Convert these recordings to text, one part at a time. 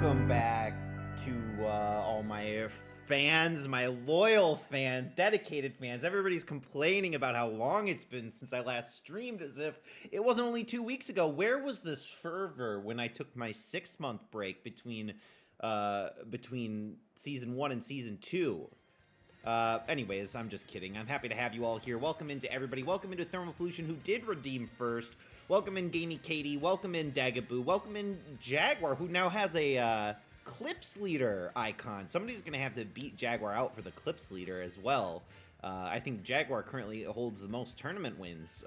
welcome back to all my fans, my loyal fans, dedicated fans. Everybody's complaining about how long it's been since I last streamed, as if it wasn't only 2 weeks ago. Where was this fervor when I took my 6-month break between season 1 and season 2? Anyways, I'm just kidding. I'm happy to have you all here. Welcome into everybody. Welcome into Thermal Pollution, who did redeem first. Welcome in Gamey Katie. Welcome in Dagaboo. Welcome in Jaguar, who now has a Clips Leader icon. Somebody's going to have to beat Jaguar out for the Clips Leader as well. I think Jaguar currently holds the most tournament wins.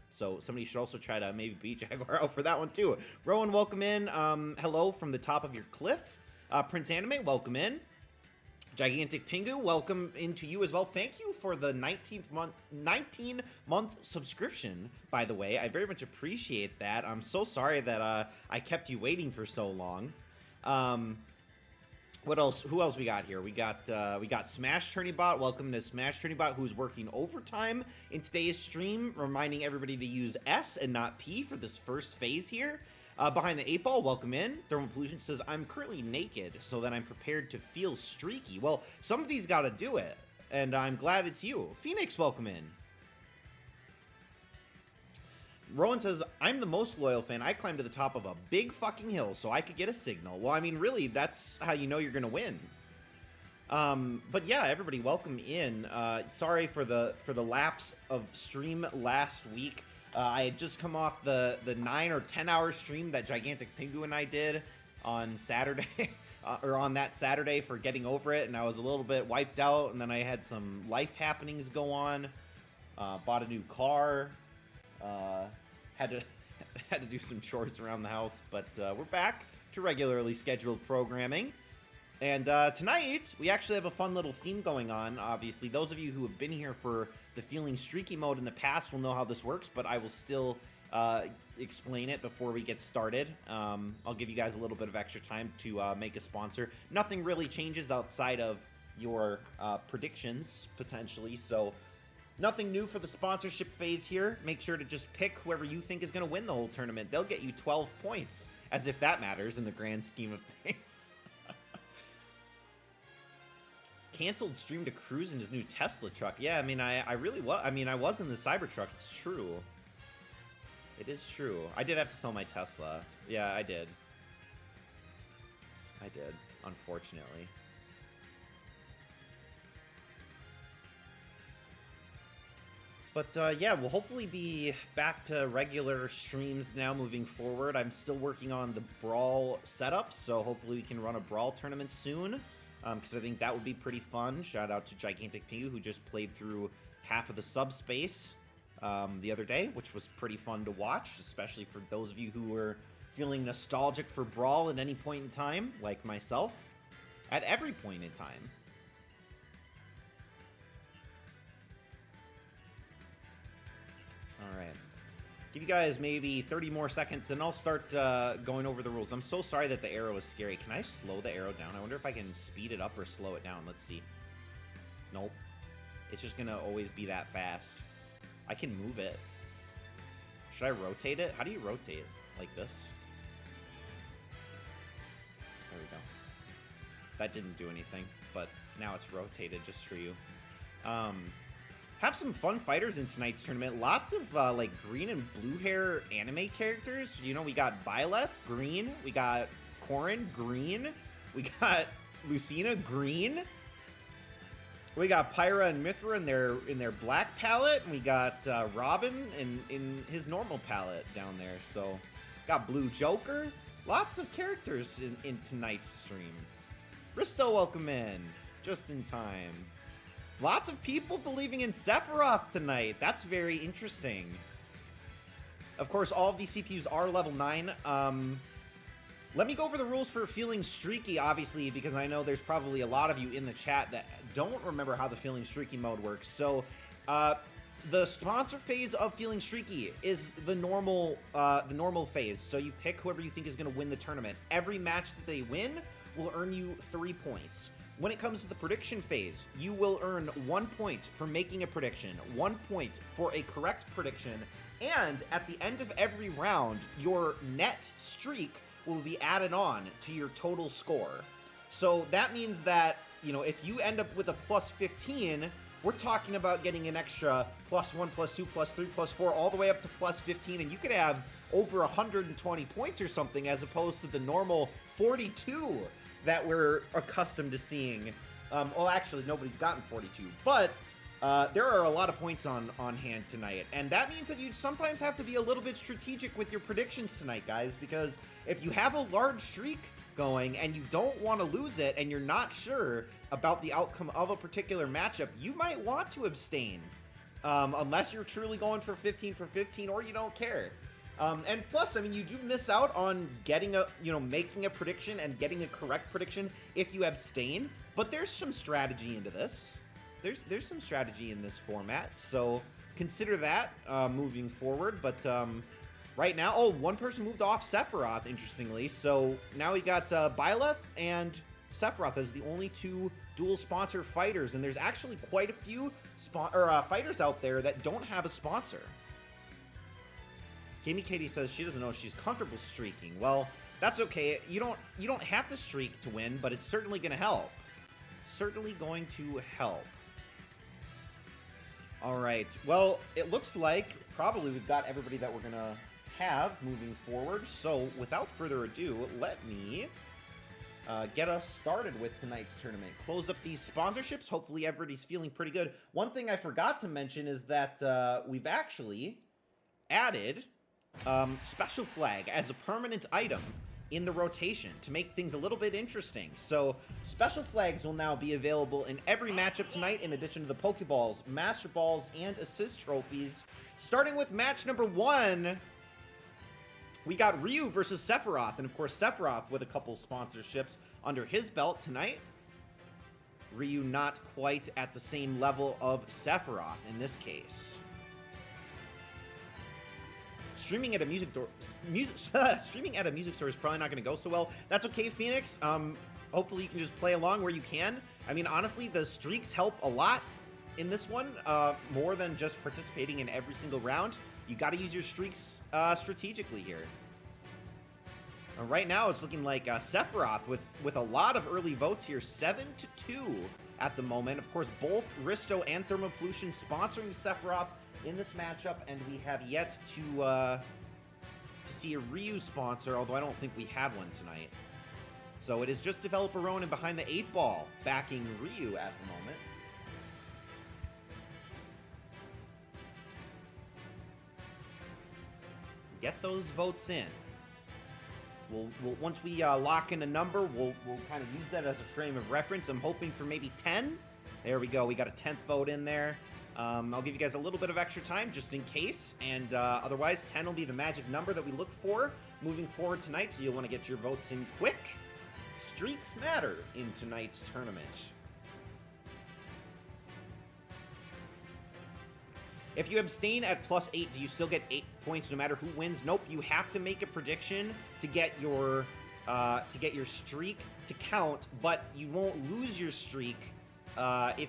So somebody should also try to maybe beat Jaguar out for that one too. Rowan, welcome in. Hello from the top of your cliff. Prince Anime, welcome in. Gigantic Pingu, welcome into you as well. Thank you for the 19-month subscription, by the way. I very much appreciate that. I'm so sorry that I kept you waiting for so long. What else? Who else we got here? We got Smash Turnibot. Welcome to Smash Turnibot, who's working overtime in today's stream, reminding everybody to use S and not P for this first phase here. Behind the 8-Ball, welcome in. Thermal Pollution says, I'm currently naked, so that I'm prepared to feel streaky. Well, somebody's got to do it, and I'm glad it's you. Phoenix, welcome in. Rowan says, I'm the most loyal fan. I climbed to the top of a big fucking hill so I could get a signal. Well, I mean, really, that's how you know you're going to win. But yeah, everybody, welcome in. Sorry for the lapse of stream last week. I had just come off the 9 or 10 hour stream that Gigantic Pingu and I did on Saturday, or on that Saturday for Getting Over It, and I was a little bit wiped out, and then I had some life happenings go on, bought a new car, had to do some chores around the house, but we're back to regularly scheduled programming. And tonight, we actually have a fun little theme going on, obviously. Those of you who have been here for the Feeling Streaky mode in the past will know how this works, but I will still explain it before we get started. I'll give you guys a little bit of extra time to make a sponsor. Nothing really changes outside of your predictions, potentially, so nothing new for the sponsorship phase here. Make sure to just pick whoever you think is going to win the whole tournament. They'll get you 12 points, as if that matters in the grand scheme of things. Canceled stream to cruise in his new Tesla truck. Yeah, I mean, I really was. I mean, I was in the Cybertruck. It's true. It is true. I did have to sell my Tesla. Yeah, I did. I did, unfortunately. But yeah, we'll hopefully be back to regular streams now moving forward. I'm still working on the Brawl setup, so hopefully we can run a Brawl tournament soon. Because I think that would be pretty fun. Shout out to Gigantic Pingu, who just played through half of the subspace the other day, which was pretty fun to watch, especially for those of you who were feeling nostalgic for Brawl at any point in time, like myself, at every point in time. All right. Give you guys maybe 30 more seconds, then I'll start going over the rules. I'm so sorry that the arrow is scary. Can I slow the arrow down? I wonder if I can speed it up or slow it down. Let's see. Nope. It's just going to always be that fast. I can move it. Should I rotate it? How do you rotate? Like this? There we go. That didn't do anything, but now it's rotated just for you. Have some fun fighters in tonight's tournament. Lots of like green and blue hair anime characters. You know, we got Byleth, green. We got Corrin, green. We got Lucina, green. We got Pyra and Mithra in their black palette. And we got Robin in his normal palette down there. So, got Blue Joker. Lots of characters in tonight's stream. Risto, welcome in. Just in time. Lots of people believing in Sephiroth tonight. That's very interesting. Of course, all of these CPUs are level 9. Let me go over the rules for Feeling Streaky, obviously, because I know there's probably a lot of you in the chat that don't remember how the Feeling Streaky mode works. So, the sponsor phase of Feeling Streaky is the normal phase. So you pick whoever you think is going to win the tournament. Every match that they win will earn you 3 points. When it comes to the prediction phase, you will earn 1 point for making a prediction, 1 point for a correct prediction, and at the end of every round, your net streak will be added on to your total score. So that means that, you know, if you end up with a plus 15, we're talking about getting an extra plus 1, plus 2, plus 3, plus 4, all the way up to plus 15, and you could have over 120 points or something as opposed to the normal 42 that we're accustomed to seeing. Well, actually, nobody's gotten 42, but there are a lot of points on hand tonight, and that means that you sometimes have to be a little bit strategic with your predictions tonight, guys, because if you have a large streak going and you don't want to lose it and you're not sure about the outcome of a particular matchup, you might want to abstain, unless you're truly going for 15 for 15 or you don't care. And plus, I mean, you do miss out on getting making a prediction and getting a correct prediction if you abstain, but there's some strategy into this. There's some strategy in this format, so consider that moving forward. But right now, oh, one person moved off Sephiroth, interestingly. So now we got Byleth and Sephiroth as the only two dual sponsor fighters, and there's actually quite a few fighters out there that don't have a sponsor. Gamey Katie says she doesn't know if she's comfortable streaking. Well, that's okay. You don't have to streak to win, but it's certainly going to help. Certainly going to help. All right. Well, it looks like probably we've got everybody that we're going to have moving forward. So without further ado, let me get us started with tonight's tournament. Close up these sponsorships. Hopefully everybody's feeling pretty good. One thing I forgot to mention is that we've actually added Special Flag as a permanent item in the rotation to make things a little bit interesting. So Special Flags will now be available in every matchup tonight, in addition to the Pokeballs, Master Balls, and Assist Trophies. Starting with match number 1, we got Ryu versus Sephiroth, and of course Sephiroth with a couple sponsorships under his belt tonight. Ryu not quite at the same level of Sephiroth in this case. Streaming at a music store is probably not going to go so well. That's okay, Phoenix. Hopefully you can just play along where you can. I mean, honestly, the streaks help a lot in this one, more than just participating in every single round. You got to use your streaks strategically here. Right now, it's looking like Sephiroth with a lot of early votes here, 7-2 at the moment. Of course, both Risto and Thermopollution sponsoring Sephiroth in this matchup, and we have yet to see a Ryu sponsor, although I don't think we had one tonight. So it is just Developer Ronin behind the 8 ball backing Ryu at the moment. Get those votes in. We'll once we lock in a number, we'll kind of use that as a frame of reference. I'm hoping for maybe 10. There we go. We got a 10th vote in there. I'll give you guys a little bit of extra time just in case, and otherwise 10 will be the magic number that we look for moving forward tonight, so you'll want to get your votes in quick. Streaks matter in tonight's tournament. If you abstain at +8, do you still get 8 points no matter who wins? Nope, you have to make a prediction to get your streak to count, but you won't lose your streak because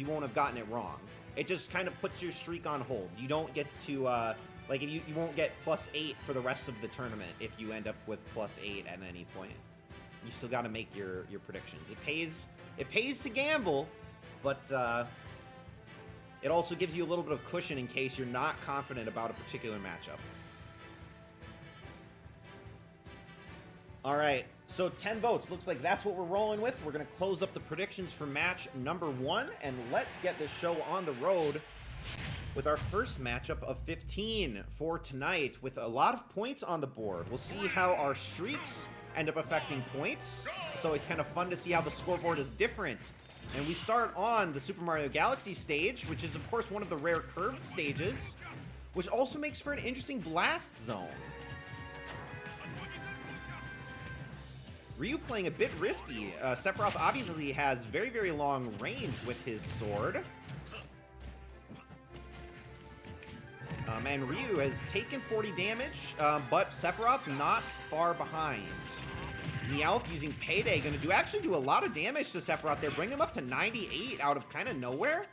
you won't have gotten it wrong. It just kind of puts your streak on hold. You don't get to you won't get +8 for the rest of the tournament if you end up with +8 at any point. You still got to make your predictions. It pays to gamble, but it also gives you a little bit of cushion in case you're not confident about a particular matchup. All right, so 10 votes. Looks like that's what we're rolling with. We're going to close up the predictions for match number 1, and let's get this show on the road with our first matchup of 15 for tonight, with a lot of points on the board. We'll see how our streaks end up affecting points. It's always kind of fun to see how the scoreboard is different. And we start on the Super Mario Galaxy stage, which is, of course, one of the rare curved stages, which also makes for an interesting blast zone. Ryu playing a bit risky. Sephiroth obviously has very, very long range with his sword. And Ryu has taken 40 damage, but Sephiroth not far behind. Meowth using Payday going to actually do a lot of damage to Sephiroth there, bring him up to 98 out of kind of nowhere.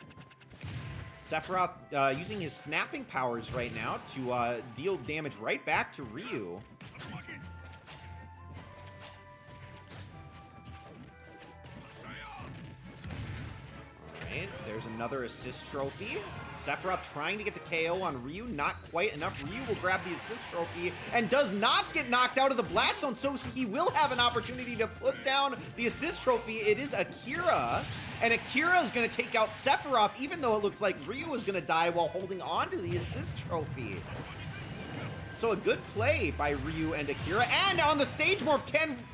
Sephiroth using his snapping powers right now to deal damage right back to Ryu. Another assist trophy. Sephiroth trying to get the KO on Ryu. Not quite enough. Ryu will grab the assist trophy and does not get knocked out of the blast zone, so he will have an opportunity to put down the assist trophy. It is Akira, and Akira is going to take out Sephiroth, even though it looked like Ryu was going to die while holding on to the assist trophy. So a good play by Ryu and Akira. And on the stage morph,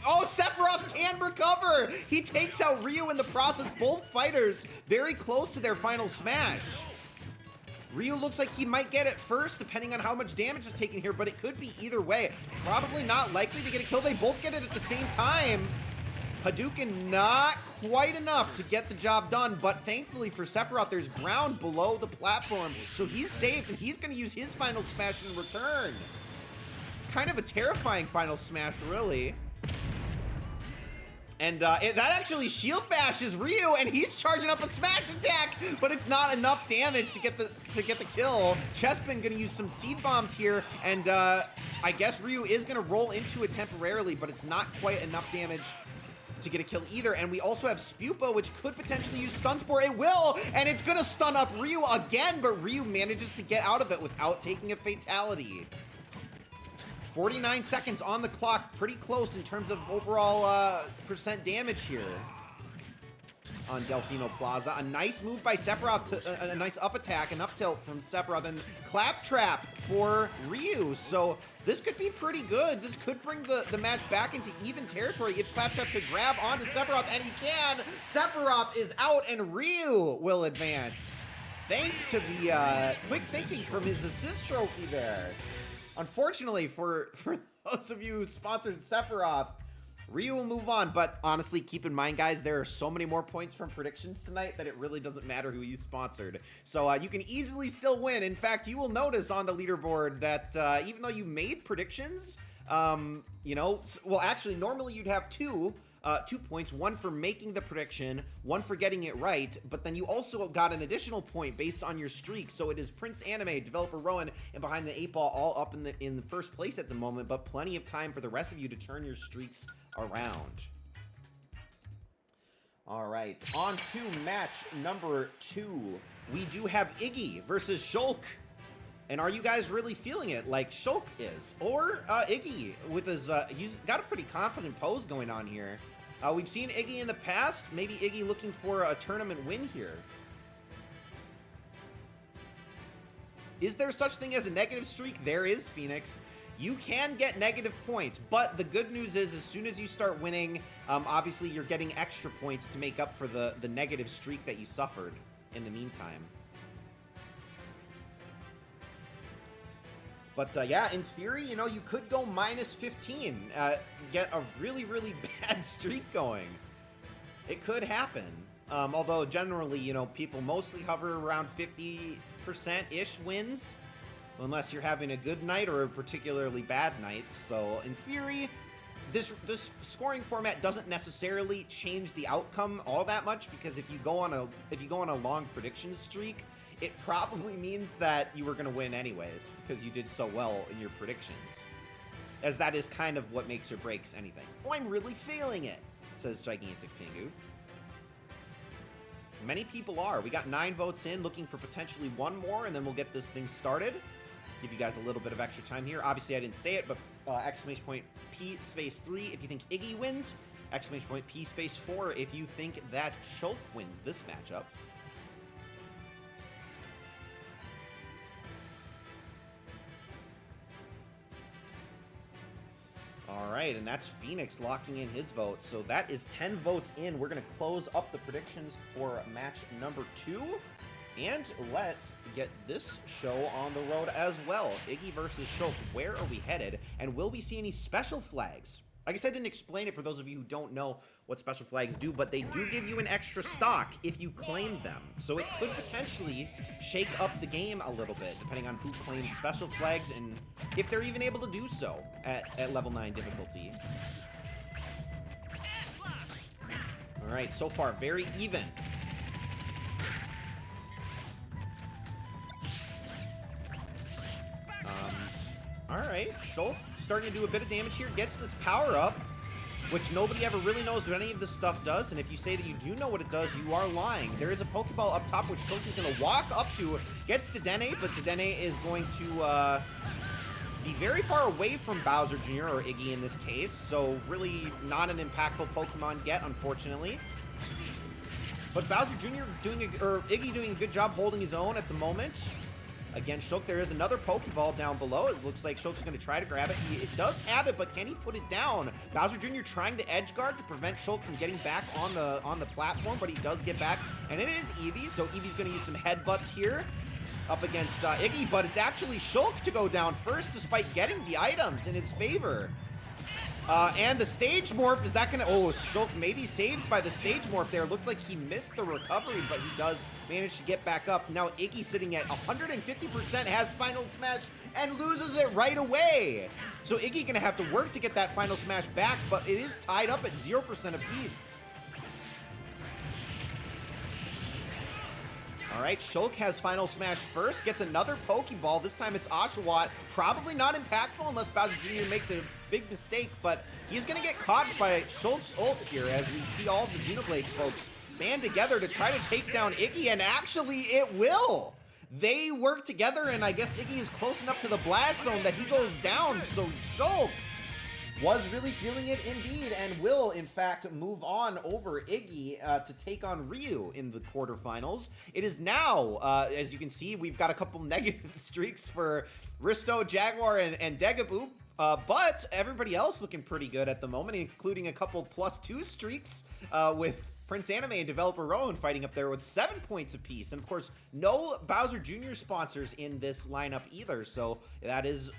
Sephiroth can recover! He takes out Ryu in the process. Both fighters very close to their final smash. Ryu looks like he might get it first, depending on how much damage is taken here, but it could be either way. Probably not likely to get a kill. They both get it at the same time. Hadouken not quite enough to get the job done, but thankfully for Sephiroth, there's ground below the platform, so he's safe, and he's going to use his final smash in return. Kind of a terrifying final smash, really. And that actually shield bashes Ryu, and he's charging up a smash attack, but it's not enough damage to get the kill. Chespin gonna use some seed bombs here, and I guess Ryu is gonna roll into it temporarily, but it's not quite enough damage to get a kill either. And we also have Spupa, which could potentially use Stun Spore. It will, and it's gonna stun up Ryu again, but Ryu manages to get out of it without taking a fatality. 49 seconds on the clock, pretty close in terms of overall percent damage here on Delfino Plaza. A nice move by Sephiroth, a nice up attack, an up tilt from Sephiroth, and Claptrap for Ryu. So this could be pretty good. This could bring the match back into even territory if Claptrap could grab onto Sephiroth, and he can. Sephiroth is out, and Ryu will advance. Thanks to the quick thinking from his assist trophy there. Unfortunately, for those of you who sponsored Sephiroth, Ryu will move on, but honestly, keep in mind, guys, there are so many more points from predictions tonight that it really doesn't matter who you sponsored. So you can easily still win. In fact, you will notice on the leaderboard that even though you made predictions, you know, well, actually, normally you'd have two points, one for making the prediction, one for getting it right, but then you also got an additional point based on your streak. So it is Prince Anime, developer Rowan, and Behind the Eight Ball all up in the first place at the moment, but plenty of time for the rest of you to turn your streaks around. All right, on to match number 2. We do have Iggy versus Shulk. And are you guys really feeling it like Shulk is? Or Iggy with his, he's got a pretty confident pose going on here. We've seen Iggy in the past. Maybe Iggy looking for a tournament win here. Is there such thing as a negative streak? There is, Phoenix. You can get negative points, but the good news is as soon as you start winning, obviously you're getting extra points to make up for the negative streak that you suffered in the meantime. But yeah, in theory, you know, you could go minus 15, get a really, really bad streak going. It could happen. Although generally, you know, people mostly hover around 50%-ish wins, unless you're having a good night or a particularly bad night. So in theory, this scoring format doesn't necessarily change the outcome all that much, because if you go on a long prediction streak, it probably means that you were going to win anyways, because you did so well in your predictions. As that is kind of what makes or breaks anything. Oh, I'm really feeling it, says Gigantic Pingu. Many people are. We got 9 votes in, looking for potentially one more, and then we'll get this thing started. Give you guys a little bit of extra time here. Obviously, I didn't say it, but exclamation point P space 3 if you think Iggy wins. Exclamation point P space 4 if you think that Shulk wins this matchup. All right, and that's Phoenix locking in his vote. So that is 10 votes in. We're going to close up the predictions for match number 2. And let's get this show on the road as well. Iggy versus Shulk. Where are we headed? And will we see any special flags? I guess I didn't explain it for those of you who don't know what special flags do, but they do give you an extra stock if you claim them. So it could potentially shake up the game a little bit, depending on who claims special flags and if they're even able to do so at level 9 difficulty. All right, so far, very even. All right, Shulk starting to do a bit of damage here, gets this power up. which nobody ever really knows what any of this stuff does, and if you say that you do know what it does, you are lying. There is a Pokeball up top, which Shulk is going to walk up to, gets Dedenne, but Dedenne is going to be very far away from Bowser Jr., or Iggy in this case, so really not an impactful Pokemon yet, unfortunately. But Bowser Jr. Iggy doing a good job holding his own at the moment against Shulk. There is another Pokeball down below. It looks like Shulk's going to try to grab it. He does have it, but can he put it down? Bowser Jr. trying to edge guard to prevent Shulk from getting back on the platform, but he does get back, and it is Eevee, so Eevee's going to use some headbutts here up against Iggy, but it's actually Shulk to go down first despite getting the items in his favor. And the stage morph, is that gonna, oh, Shulk maybe saved by the stage morph there. Looked like he missed the recovery, but he does manage to get back up. Now Iggy sitting at 150%, has Final Smash and loses it right away. So Iggy gonna have to work to get that Final Smash back, but it is tied up at 0% apiece. All right, Shulk has Final Smash first, gets another Pokeball. This time it's Oshawott. Probably not impactful unless Bowser Jr. makes a big mistake, but he's going to get caught by Shulk's ult here as we see all the Xenoblade folks band together to try to take down Iggy, and actually it will. They work together, and I guess Iggy is close enough to the blast zone that he goes down, so Shulk was really feeling it indeed, and will, in fact, move on over Iggy to take on Ryu in the quarterfinals. It is now, as you can see, we've got a couple negative streaks for Risto, Jaguar, and Degaboo, but everybody else looking pretty good at the moment, including a couple +2 streaks with Prince Anime and Developer Rowan fighting up there with 7 points apiece. And, of course, no Bowser Jr. sponsors in this lineup either, so that is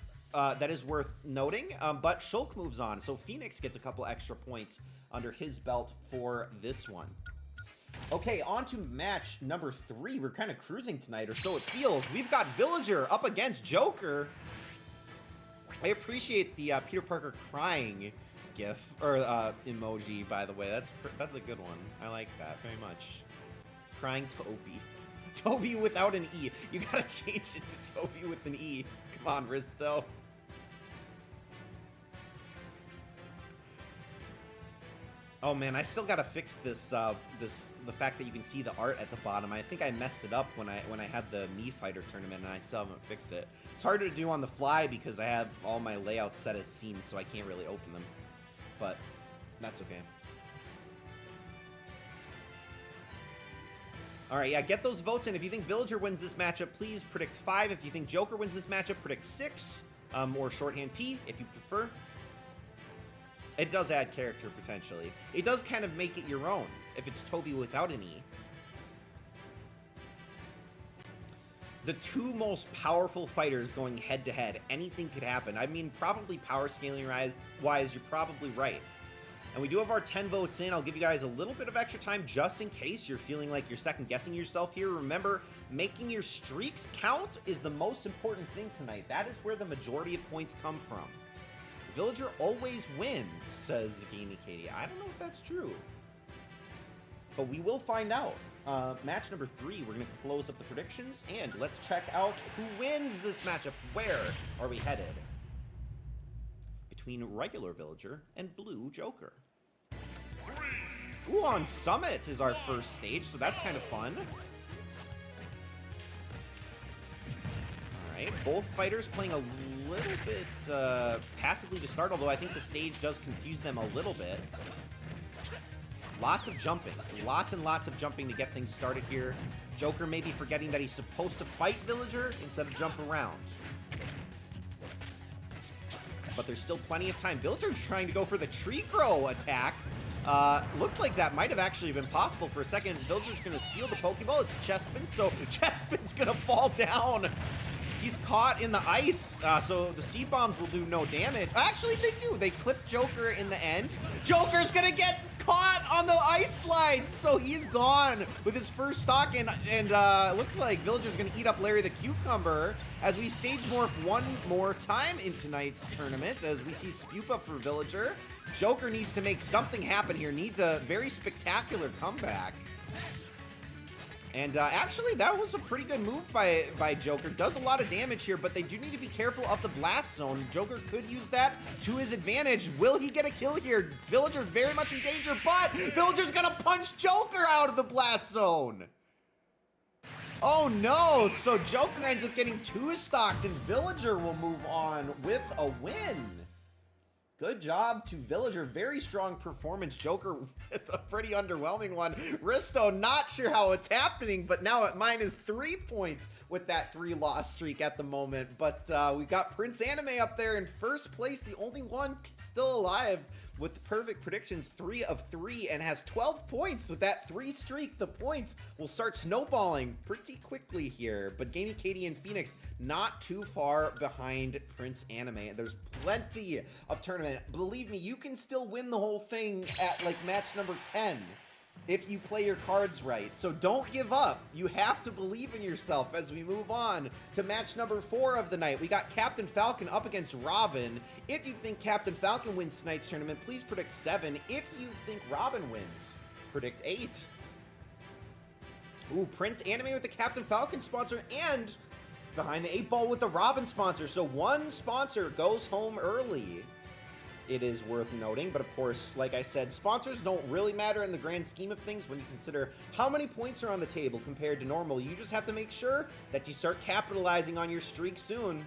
worth noting, but Shulk moves on, so Phoenix gets a couple extra points under his belt for this one. Okay, on to match number 3. We're kind of cruising tonight, or so it feels. We've got Villager up against Joker. I appreciate the Peter Parker crying gif, or emoji, by the way. That's a good one. I like that very much. Crying Toby. Toby without an E. You gotta change it to Toby with an E. Come on, Risto. Oh man, I still gotta fix this, the fact that you can see the art at the bottom. I think I messed it up when I had the Mii Fighter tournament, and I still haven't fixed it. It's harder to do on the fly because I have all my layouts set as scenes, so I can't really open them. But that's okay. All right, yeah, get those votes in. If you think Villager wins this matchup, please predict 5. If you think Joker wins this matchup, predict 6. Or shorthand P, if you prefer. It does add character, potentially. It does kind of make it your own, if it's Toby without an E. The two most powerful fighters going head-to-head. Anything could happen. I mean, probably power scaling wise, you're probably right. And we do have our 10 votes in. I'll give you guys a little bit of extra time just in case you're feeling like you're second-guessing yourself here. Remember, making your streaks count is the most important thing tonight. That is where the majority of points come from. Villager always wins, says Zagini Katie. I don't know if that's true, but we will find out. Match number 3, we're going to close up the predictions, and let's check out who wins this matchup. Where are we headed? Between regular Villager and blue Joker. Ooh, on Summit is our first stage, so that's kind of fun. Alright, both fighters playing a little bit passively to start, although I think the stage does confuse them a little bit. Lots of jumping. Lots and lots of jumping to get things started here. Joker maybe forgetting that he's supposed to fight Villager instead of jump around. But there's still plenty of time. Villager's trying to go for the Tree Crow attack. Looked like that might have actually been possible for a second. Villager's going to steal the Pokeball. It's Chespin, so Chespin's going to fall down. He's caught in the ice, so the Seed Bombs will do no damage. Actually, they do. They clip Joker in the end. Joker's going to get caught on the ice slide, so he's gone with his first stock, and looks like Villager's going to eat up Larry the Cucumber as we stage morph one more time in tonight's tournament, as we see Spupa for Villager. Joker needs to make something happen here, needs a very spectacular comeback. And actually, that was a pretty good move by Joker. Does a lot of damage here, but they do need to be careful of the blast zone. Joker could use that to his advantage. Will he get a kill here? Villager very much in danger, but Villager's gonna punch Joker out of the blast zone. Oh no, so Joker ends up getting two-stocked, and Villager will move on with a win. Good job to Villager. Very strong performance. Joker with a pretty underwhelming one. Risto, not sure how it's happening, but now at -3 points with that 3-loss streak at the moment. But we got Prince Anime up there in first place, the only one still alive with perfect predictions, 3 of 3, and has 12 points. With that 3 streak, the points will start snowballing pretty quickly here. But Gamey, Katie, and Phoenix not too far behind Prince Anime. There's plenty of tournament. Believe me, you can still win the whole thing at like match number 10 if you play your cards right. So don't give up. You have to believe in yourself as we move on to match number 4 of the night. We got Captain Falcon up against Robin. If you think Captain Falcon wins tonight's tournament, please predict 7. If you think Robin wins, predict 8. Ooh, Prince Anime with the Captain Falcon sponsor and behind the 8 ball with the Robin sponsor. So one sponsor goes home early. It is worth noting, but of course, like I said, sponsors don't really matter in the grand scheme of things when you consider how many points are on the table compared to normal. You just have to make sure that you start capitalizing on your streak soon.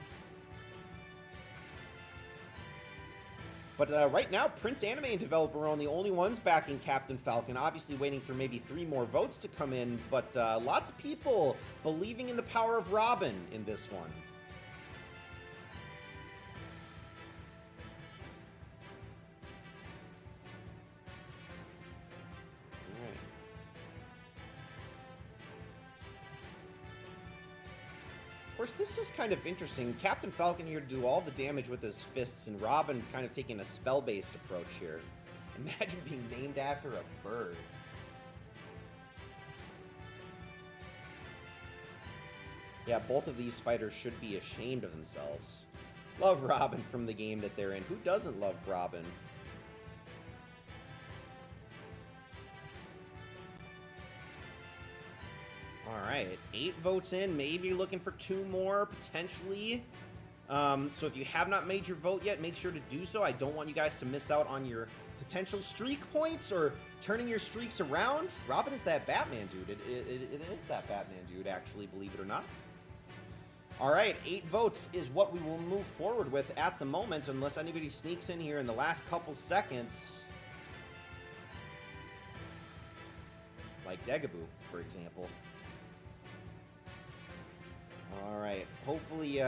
But right now, Prince Anime and Developer are the only ones backing Captain Falcon, obviously waiting for maybe 3 more votes to come in, but lots of people believing in the power of Robin in this one. Of course, this is kind of interesting. Captain Falcon here to do all the damage with his fists, and Robin kind of taking a spell-based approach here. Imagine being named after a bird. Yeah, both of these fighters should be ashamed of themselves. Love Robin from the game that they're in. Who doesn't love Robin? All right, 8 votes in, maybe looking for 2 more, potentially. So if you have not made your vote yet, make sure to do so. I don't want you guys to miss out on your potential streak points or turning your streaks around. Robin is that Batman dude. It is that Batman dude, actually, believe it or not. All right, 8 votes is what we will move forward with at the moment, unless anybody sneaks in here in the last couple seconds. Like Degaboo, for example. All right, hopefully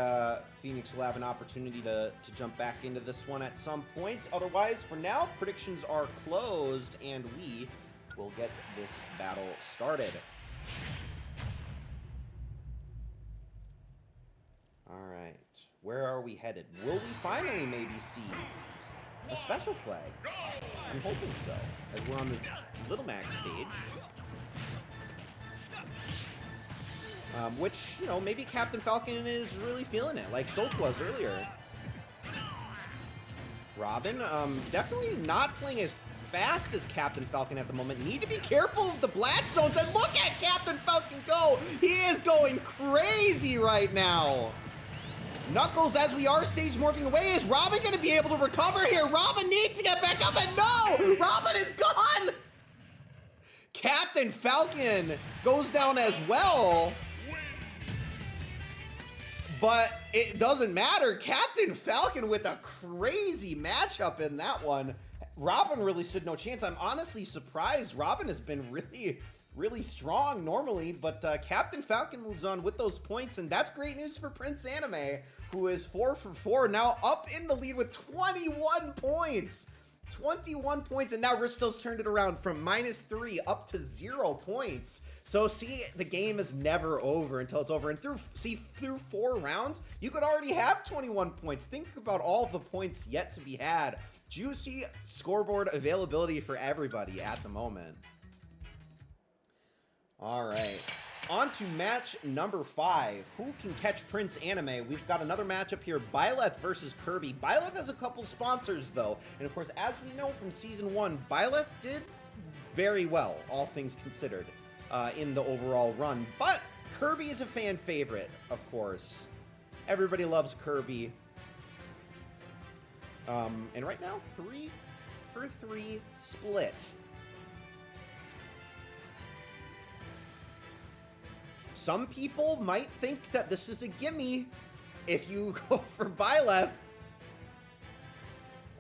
Phoenix will have an opportunity to jump back into this one at some point. Otherwise, for now, predictions are closed, and we will get this battle started. All right, where are we headed? Will we finally maybe see a special flag? I'm hoping so, as we're on this Little Max stage. Which, you know, maybe Captain Falcon is really feeling it, like Schultz was earlier. Robin, definitely not playing as fast as Captain Falcon at the moment. Need to be careful of the blast zones, and look at Captain Falcon go! He is going crazy right now! Knuckles, as we are stage morphing away, is Robin gonna be able to recover here? Robin needs to get back up, and no! Robin is gone! Captain Falcon goes down as well. But it doesn't matter. Captain Falcon with a crazy matchup in that one. Robin really stood no chance. I'm honestly surprised. Robin has been really strong normally, but Captain Falcon moves on with those points, and that's great news for Prince Anime, who is 4 for 4, now up in the lead with 21 points. 21 points, and now Risto's turned it around from -3 up to 0 points. So see, the game is never over until it's over. And through 4 rounds, you could already have 21 points. Think about all the points yet to be had. Juicy scoreboard availability for everybody at the moment. All right. On to match number 5. Who can catch Prince Anime? We've got another matchup here. Byleth versus Kirby. Byleth has a couple sponsors, though. And of course, as we know from Season 1, Byleth did very well, all things considered. in the overall run. But Kirby is a fan favorite, of course. Everybody loves Kirby. And right now, 3 for 3 split. Some people might think that this is a gimme if you go for Byleth.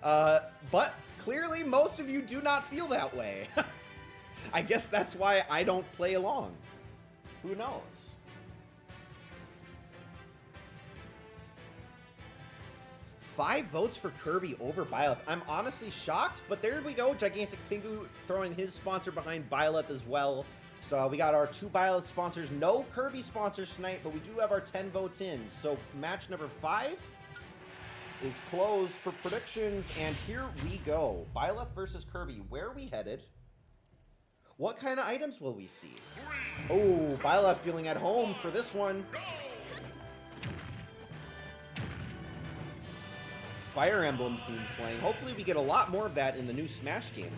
But clearly most of you do not feel that way. I guess that's why I don't play along. Who knows? Five votes for Kirby over Byleth. I'm honestly shocked, but there we go. Gigantic Pingu throwing his sponsor behind Byleth as well. So we got our 2 Byleth sponsors. No Kirby sponsors tonight, but we do have our 10 votes in. So match number 5 is closed for predictions, and here we go. Byleth versus Kirby. Where are we headed? What kind of items will we see? Oh, Byleth feeling at home for this one. Fire Emblem theme playing. Hopefully we get a lot more of that in the new Smash game,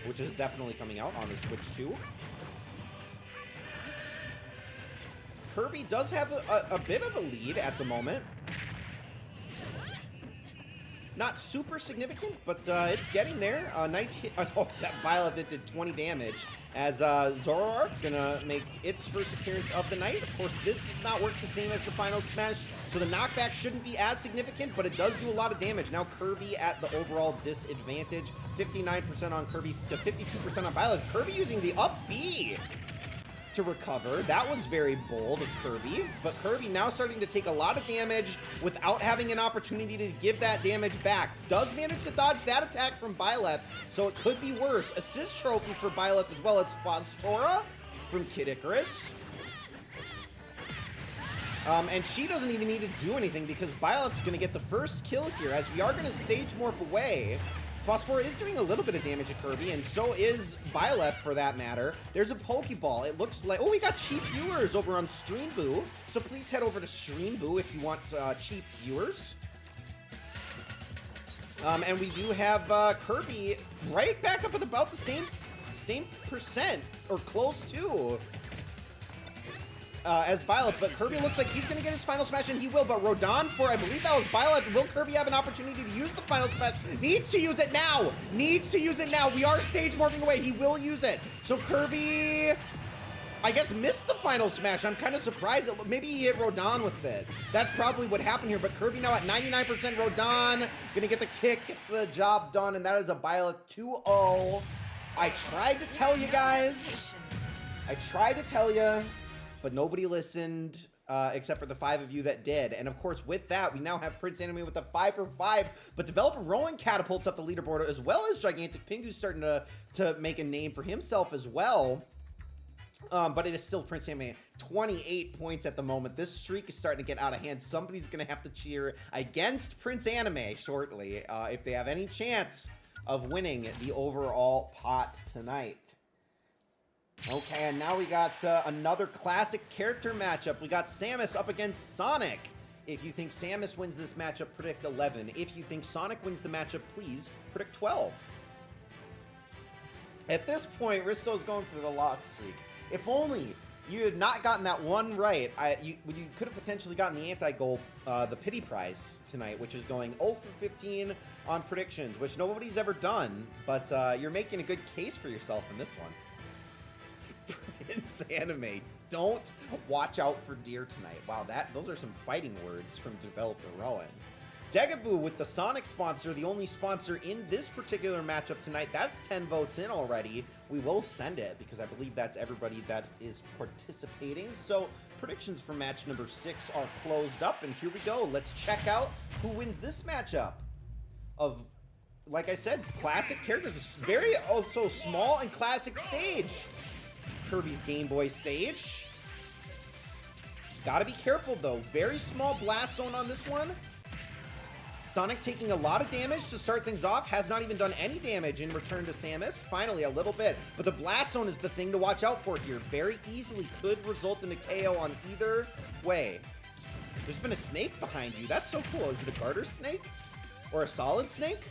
which is definitely coming out on the Switch too. Kirby does have a bit of a lead at the moment. Not super significant, but it's getting there. Nice hit. Oh, that Byleth did 20 damage as Zoroark gonna make its first appearance of the night. Of course, this does not work the same as the final Smash, so the knockback shouldn't be as significant, but it does do a lot of damage. Now Kirby at the overall disadvantage. 59% on Kirby to 52% on Byleth. Kirby using the up B to recover. That was very bold of Kirby, but Kirby now starting to take a lot of damage without having an opportunity to give that damage back. Does manage to dodge that attack from Byleth, so it could be worse. Assist trophy for Byleth as well. It's Phosphora from Kid Icarus. And she doesn't even need to do anything because Byleth's going to get the first kill here as we are going to stage morph away. Phosphora is doing a little bit of damage to Kirby, and so is Byleth for that matter. There's a Pokeball. It looks like... Oh, we got cheap viewers over on Streamboo. So please head over to Streamboo if you want cheap viewers. And we do have Kirby right back up at about the same percent, or close to, as Byleth, but Kirby looks like he's going to get his final smash, and he will, but Rodon for, I believe that was Byleth. Will Kirby have an opportunity to use the final smash? Needs to use it now! Needs to use it now! We are stage morphing away. He will use it. So Kirby, I guess, missed the final smash. I'm kind of surprised. Maybe he hit Rodon with it. That's probably what happened here, but Kirby now at 99%. Rodon going to get the kick, get the job done, and that is a Byleth 2-0. I tried to tell you guys. I tried to tell you. But nobody listened, except for the 5 of you that did. And of course, with that, we now have Prince Anime with a 5 for 5. But developer Rowan catapults up the leaderboard, as well as Gigantic Pingu starting to make a name for himself as well. But it is still Prince Anime, 28 points at the moment. This streak is starting to get out of hand. Somebody's going to have to cheer against Prince Anime shortly if they have any chance of winning the overall pot tonight. Okay, and now we got another classic character matchup. We got Samus up against Sonic. If you think Samus wins this matchup, predict 11. If you think Sonic wins the matchup, please predict 12. At this point, Risto's going for the loss streak. If only you had not gotten that one right, you could have potentially gotten the anti-goal, the pity prize tonight, which is going 0 for 15 on predictions, which nobody's ever done, but you're making a good case for yourself in this one. Prince Anime, don't watch out for deer tonight. Wow, those are some fighting words from developer Rowan. Degaboo with the Sonic sponsor, the only sponsor in this particular matchup tonight. That's 10 votes in already. We will send it because I believe that's everybody that is participating. So predictions for match number 6 are closed up, and here we go. Let's check out who wins this matchup of, like I said, classic characters. Very also small and classic stage. Kirby's Game Boy stage. Gotta be careful though. Very small blast zone on this one. Sonic taking a lot of damage to start things off. Has not even done any damage in return to Samus. Finally, a little bit. But the blast zone is the thing to watch out for here. Very easily could result in a KO on either way. There's been a snake behind you. That's so cool. Is it a garter snake? Or a solid snake?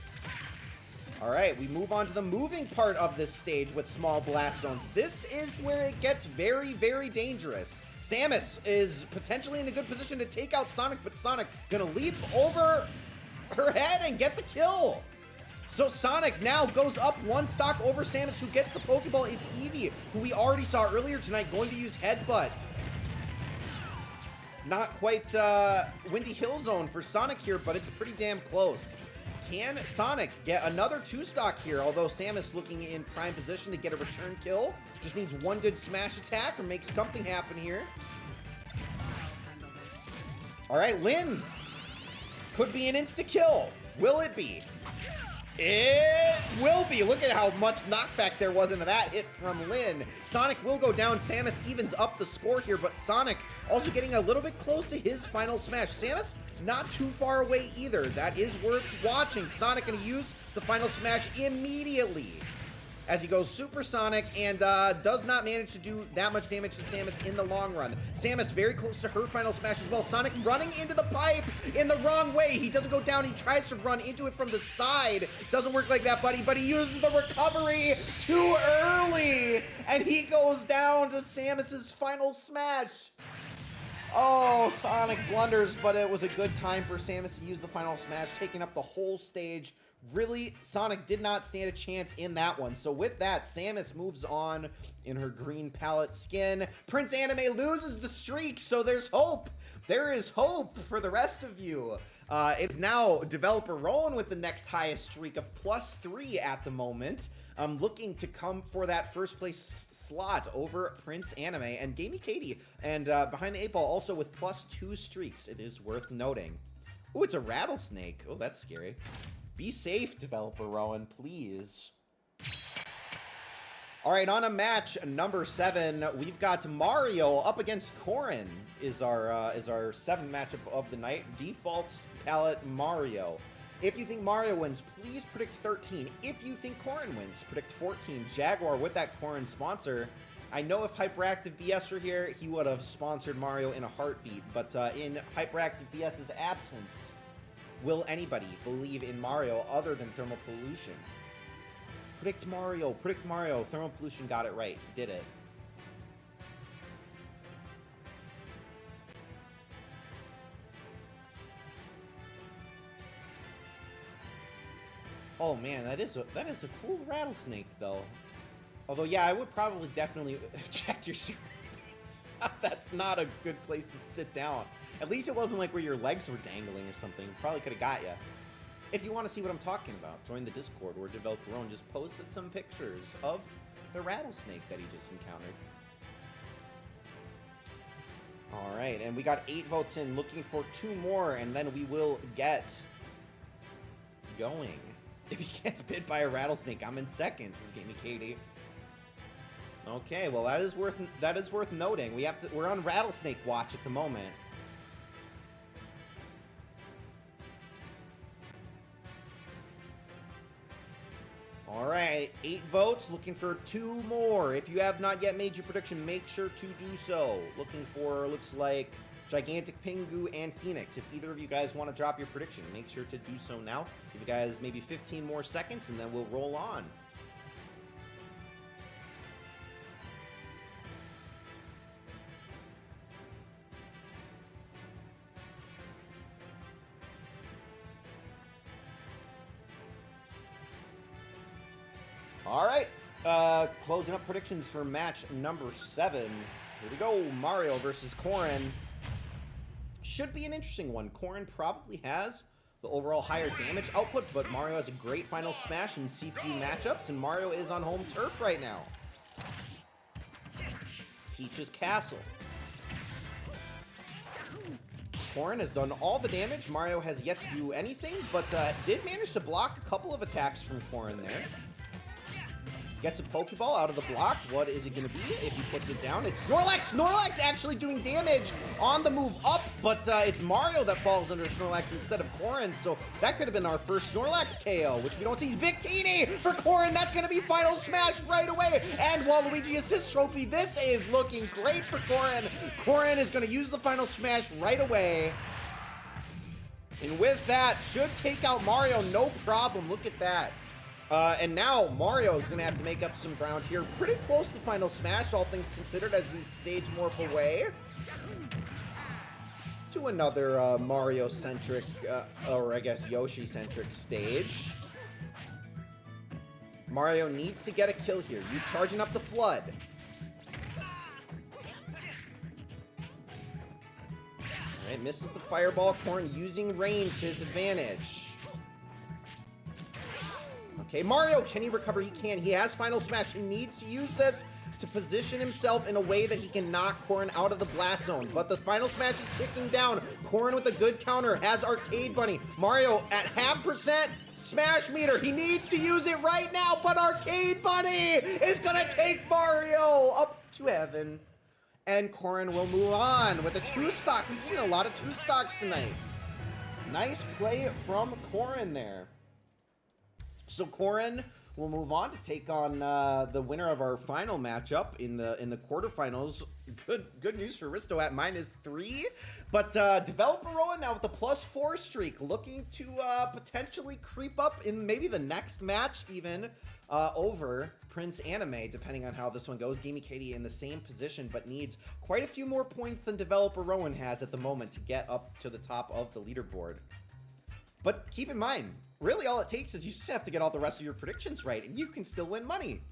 All right, we move on to the moving part of this stage with small blast zones. This is where it gets very, very dangerous. Samus is potentially in a good position to take out Sonic, but Sonic gonna leap over her head and get the kill. So Sonic now goes up one stock over Samus, who gets the Pokeball. It's Eevee, who we already saw earlier tonight, going to use Headbutt. Not quite Windy Hill Zone for Sonic here, but it's pretty damn close. Can Sonic get another 2-stock here? Although Samus looking in prime position to get a return kill. Just needs one good smash attack or make something happen here. All right, Lyn. Could be an insta-kill. Will it be? It will be. Look at how much knockback there was into that hit from Lyn. Sonic will go down. Samus evens up the score here, but Sonic also getting a little bit close to his final smash. Samus not too far away either. That is worth watching. Sonic going to use the final smash immediately as he goes supersonic and does not manage to do that much damage to Samus in the long run. Samus very close to her final smash as well. Sonic running into the pipe in the wrong way. He doesn't go down. He tries to run into it from the side. Doesn't work like that, buddy, but he uses the recovery too early, and he goes down to Samus's final smash. Oh, Sonic blunders, but it was a good time for Samus to use the final smash, taking up the whole stage. Really, Sonic did not stand a chance in that one. So with that, Samus moves on in her green palette skin. Prince Anime loses the streak, so there's hope. There is hope for the rest of you. It's now developer Rowan with the next highest streak of +3 at the moment. Looking to come for that first place slot over Prince Anime and Gamey Katie. And behind the 8 ball also with +2 streaks. It is worth noting. Ooh, it's a rattlesnake. Oh, that's scary. Be safe, developer Rowan, please. All right, on a match number 7, we've got Mario up against Corrin. Is our 7th matchup of the night. Defaults palette Mario. If you think Mario wins, please predict 13. If you think Corrin wins, predict 14. Jaguar with that Corrin sponsor. I know if Hyperactive BS were here, he would have sponsored Mario in a heartbeat. But in Hyperactive BS's absence, will anybody believe in Mario other than Thermal Pollution? Predict Mario. Predict Mario. Thermal Pollution got it right. He did it. Oh man, that is a cool rattlesnake though. Although yeah, I would probably definitely have checked your surroundings. That's not a good place to sit down. At least it wasn't like where your legs were dangling or something. Probably could have got you. If you want to see what I'm talking about, join the Discord where Developer Rowan just posted some pictures of the rattlesnake that he just encountered. All right, and we got 8 votes in, looking for 2 more, and then we will get going. If he gets bit by a rattlesnake, I'm in second. This is Gamey Katie. Okay, well that is worth noting. We're on rattlesnake watch at the moment. All right, 8 votes, looking for 2 more. If you have not yet made your prediction, make sure to do so. Looking for, looks like, Gigantic Pingu and Phoenix. If either of you guys want to drop your prediction, make sure to do so now. Give you guys maybe 15 more seconds, and then we'll roll on. All right, closing up predictions for match number 7. Here we go, Mario versus Corrin. Should be an interesting one. Corrin probably has the overall higher damage output, but Mario has a great final smash in CPU matchups, and Mario is on home turf right now. Peach's Castle. Corrin has done all the damage. Mario has yet to do anything, but did manage to block a couple of attacks from Corrin there. Gets a Pokeball out of the block. What is it going to be if he puts it down? It's Snorlax! Snorlax actually doing damage on the move up, but it's Mario that falls under Snorlax instead of Corrin, so that could have been our first Snorlax KO, which we don't see. Victini for Corrin. That's going to be Final Smash right away. And Waluigi Assist Trophy. This is looking great for Corrin. Corrin is going to use the Final Smash right away. And with that, should take out Mario, no problem. Look at that. And now Mario's going to have to make up some ground here. Pretty close to Final Smash, all things considered, as we stage morph away to another Mario-centric, or I guess Yoshi-centric stage. Mario needs to get a kill here. You charging up the Flood. Alright, misses the Fireball. Corrin using range to his advantage. Okay, Mario, can he recover? He can. He has Final Smash. He needs to use this to position himself in a way that he can knock Corrin out of the Blast Zone. But the Final Smash is ticking down. Corrin with a good counter has Arcade Bunny. Mario at half percent. Smash meter, he needs to use it right now, but Arcade Bunny is gonna take Mario up to heaven. And Corrin will move on with a 2-stock. We've seen a lot of 2-stocks tonight. Nice play from Corrin there. So Corrin will move on to take on the winner of our final matchup in the quarterfinals. Good news for Risto at -3. But Developer Rowan now with the +4 streak, looking to potentially creep up in maybe the next match even over Prince Anime, depending on how this one goes. Gamey Katie in the same position, but needs quite a few more points than Developer Rowan has at the moment to get up to the top of the leaderboard. But keep in mind, really all it takes is you just have to get all the rest of your predictions right, and you can still win money.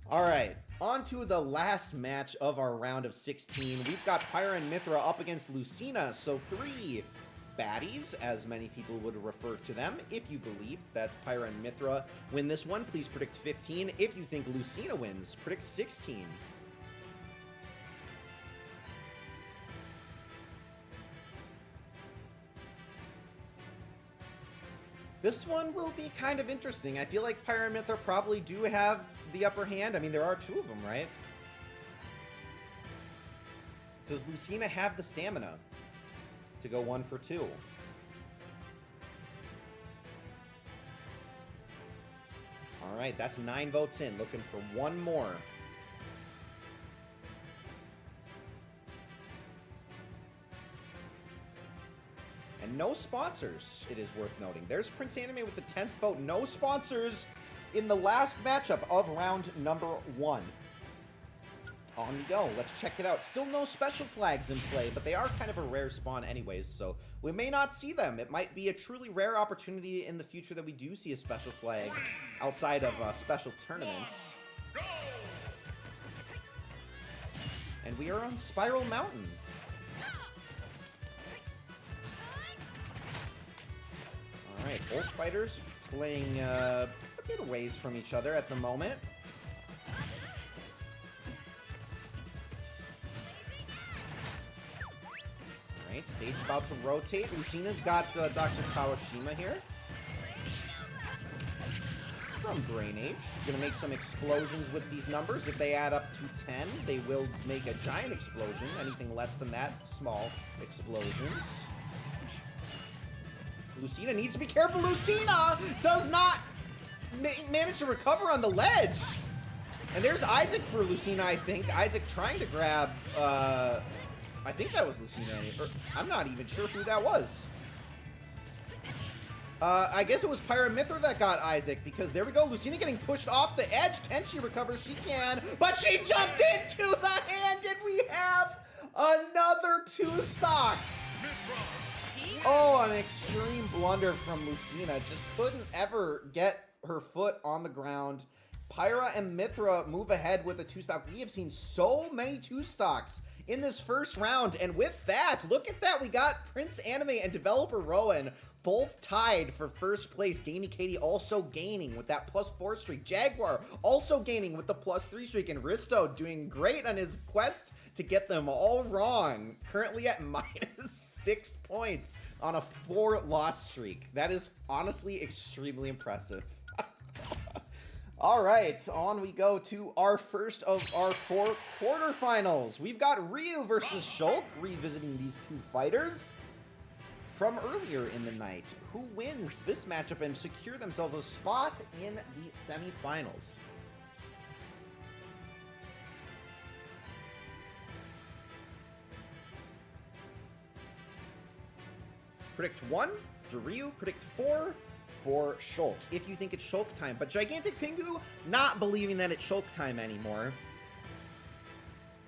All right, on to the last match of our round of 16. We've got Pyra and Mythra up against Lucina, so 3 baddies, as many people would refer to them. If you believe that Pyra and Mythra win this one, please predict 15. If you think Lucina wins, predict 16. This one will be kind of interesting. I feel like Pyra and Mythra probably do have the upper hand. I mean, there are 2 of them, right? Does Lucina have the stamina to go 1 for 2? All right, that's 9 votes in. Looking for 1 more. And no sponsors, it is worth noting. There's Prince Anime with the 10th vote. No sponsors in the last matchup of round number 1. On we go. Let's check it out. Still no special flags in play, but they are kind of a rare spawn anyways, so we may not see them. It might be a truly rare opportunity in the future that we do see a special flag outside of special tournaments. And we are on Spiral Mountain. Alright, both fighters playing a bit away from each other at the moment. Alright, stage about to rotate. Lucina's got Dr. Kawashima here from Brain Age. Gonna make some explosions with these numbers. If they add up to 10, they will make a giant explosion. Anything less than that, small explosions. Lucina needs to be careful. Lucina does not manage to recover on the ledge. And there's Isaac for Lucina, I think. Isaac trying to grab, I think that was Lucina. I'm not even sure who that was. I guess it was Pyra Mythra that got Isaac, because there we go. Lucina getting pushed off the edge. Can she recover? She can, but she jumped into the hand, and we have another 2-stock. Oh, an extreme blunder from Lucina. Just couldn't ever get her foot on the ground. Pyra and Mythra move ahead with a 2-stock. We have seen so many 2-stocks in this first round. And with that, look at that. We got Prince Anime and Developer Rowan both tied for first place. Gamey Katie also gaining with that +4 streak. Jaguar also gaining with the +3 streak. And Risto doing great on his quest to get them all wrong. Currently at -6 points on a 4-loss streak. That is honestly extremely impressive. All right, on we go to our first of our 4 quarterfinals. We've got Ryu versus Shulk, revisiting these 2 fighters from earlier in the night. Who wins this matchup and secure themselves a spot in the semifinals? Predict 1 for Ryu, predict 4 for Shulk, if you think it's Shulk time. But Gigantic Pingu, not believing that it's Shulk time anymore.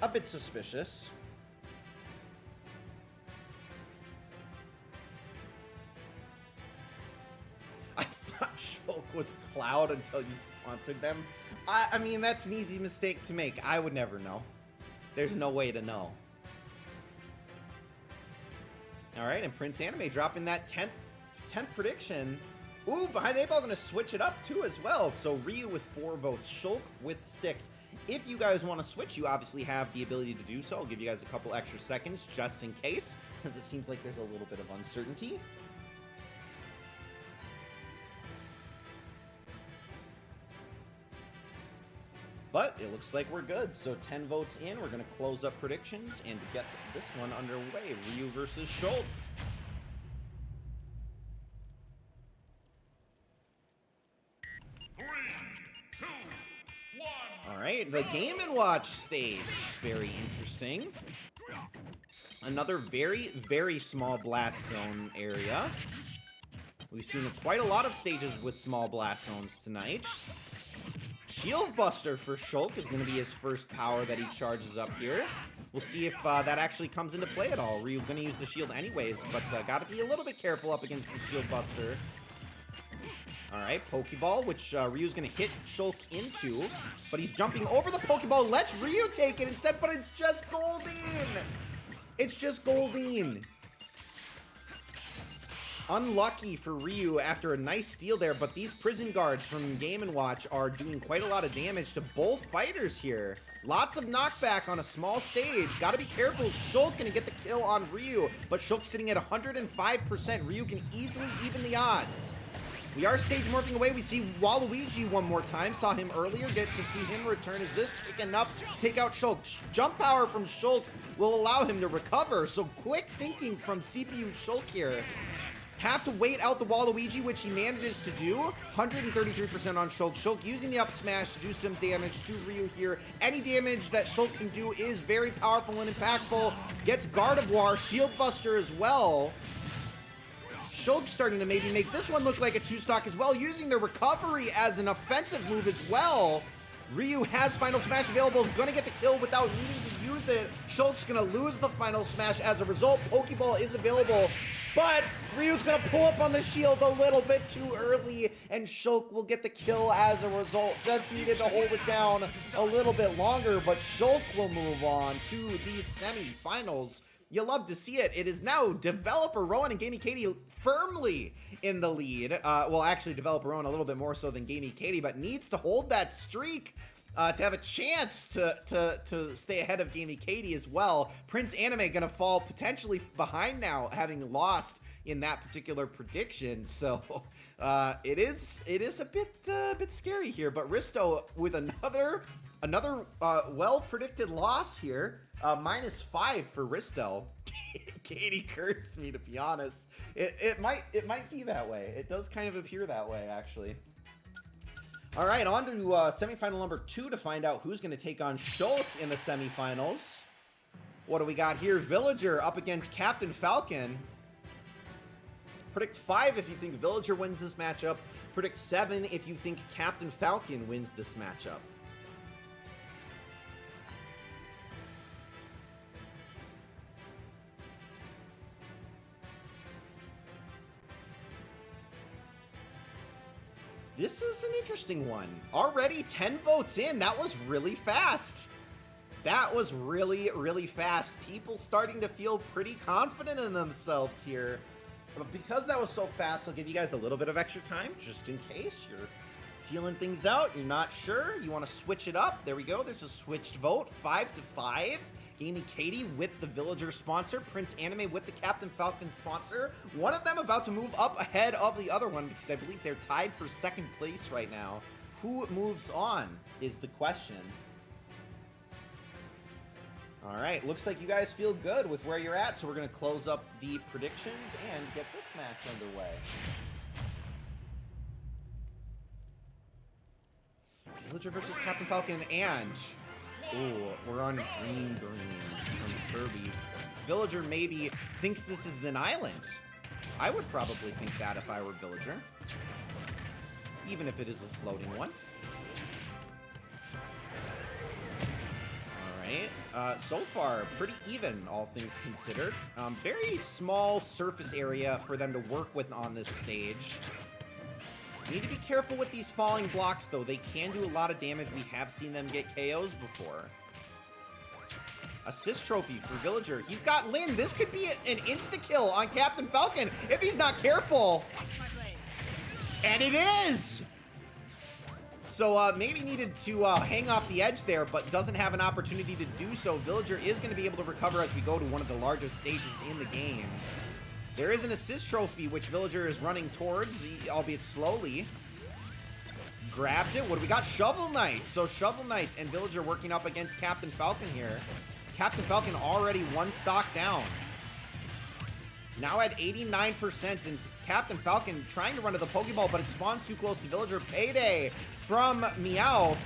A bit suspicious. I thought Shulk was Cloud until you sponsored them. I mean, that's an easy mistake to make. I would never know. There's no way to know. Alright, and Prince Anime dropping that 10th prediction. Ooh, Behind the 8 Ball going to switch it up too as well. So Ryu with 4 votes, Shulk with 6. If you guys want to switch, you obviously have the ability to do so. I'll give you guys a couple extra seconds just in case, since it seems like there's a little bit of uncertainty. But it looks like we're good. So 10 votes in, we're going to close up predictions and get this one underway. Ryu versus Shulk. Alright, the Game & Watch stage. Very interesting. Another very, very small blast zone area. We've seen quite a lot of stages with small blast zones tonight. Shield Buster for Shulk is going to be his first power that he charges up here. We'll see if that actually comes into play at all. Ryu's going to use the shield anyways, but got to be a little bit careful up against the Shield Buster. Alright, Pokeball, which Ryu's going to hit Shulk into, but he's jumping over the Pokeball, lets Ryu take it instead, but it's just Goldeen! It's just Goldeen! Unlucky for Ryu after a nice steal there, but these prison guards from Game & Watch are doing quite a lot of damage to both fighters here. Lots of knockback on a small stage. Gotta be careful. Shulk gonna get the kill on Ryu, but Shulk sitting at 105%. Ryu can easily even the odds. We are stage morphing away. We see Waluigi one more time. Saw him earlier. Get to see him return. Is this kick enough to take out Shulk? Jump power from Shulk will allow him to recover. So quick thinking from CPU Shulk here. Have to wait out the Waluigi, which he manages to do. 133% on Shulk. Shulk using the up smash to do some damage to Ryu here. Any damage that Shulk can do is very powerful and impactful. Gets Gardevoir, Shield Buster as well. Shulk starting to maybe make this one look like a 2-stock as well, using the recovery as an offensive move as well. Ryu has Final Smash available, gonna get the kill without needing to use it. Shulk's gonna lose the Final Smash as a result. Pokeball is available, but Ryu's gonna pull up on the shield a little bit too early, and Shulk will get the kill as a result. Just needed to hold it down a little bit longer, but Shulk will move on to the semifinals. You love to see it. It is now Developer Rowan and Gamey Katie firmly in the lead. Well, actually, Developer Rowan a little bit more so than Gamey Katie, but needs to hold that streak to have a chance to stay ahead of Gamey Katie as well. Prince Anime gonna fall potentially behind now, having lost in that particular prediction. So it is a bit scary here. But Risto with another well predicted loss here. -5 for Risto. Katie cursed me, to be honest. It might be that way. It does kind of appear that way, actually. All right, on to semifinal number 2 to find out who's going to take on Shulk in the semifinals. What do we got here? Villager up against Captain Falcon. Predict 5 if you think Villager wins this matchup. Predict 7 if you think Captain Falcon wins this matchup. This is an interesting one. Already 10 votes in. That was really fast. That was really, really fast. People starting to feel pretty confident in themselves here. But because that was so fast, I'll give you guys a little bit of extra time, just in case you're feeling things out, you're not sure, you want to switch it up. There we go. There's a switched vote. 5-5. Gamey Katie with the Villager sponsor, Prince Anime with the Captain Falcon sponsor. One of them about to move up ahead of the other one because I believe they're tied for second place right now. Who moves on is the question. All right, looks like you guys feel good with where you're at, so we're going to close up the predictions and get this match underway. Villager versus Captain Falcon, and ooh, we're on green greens from Kirby. Villager maybe thinks this is an island. I would probably think that if I were Villager. Even if it is a floating one. Alright. So far, pretty even, all things considered. Very small surface area for them to work with on this stage. Need to be careful with these falling blocks, though. They can do a lot of damage. We have seen them get KOs before. Assist trophy for Villager. He's got Lyn. This could be an insta-kill on Captain Falcon if he's not careful. And it is! So maybe needed to hang off the edge there, but doesn't have an opportunity to do so. Villager is going to be able to recover as we go to one of the largest stages in the game. There is an assist trophy, which Villager is running towards, albeit slowly. Grabs it. What do we got? Shovel Knight. So Shovel Knight and Villager working up against Captain Falcon here. Captain Falcon already one stock down. Now at 89%, and Captain Falcon trying to run to the Pokeball, but it spawns too close to Villager. Payday from Meowth.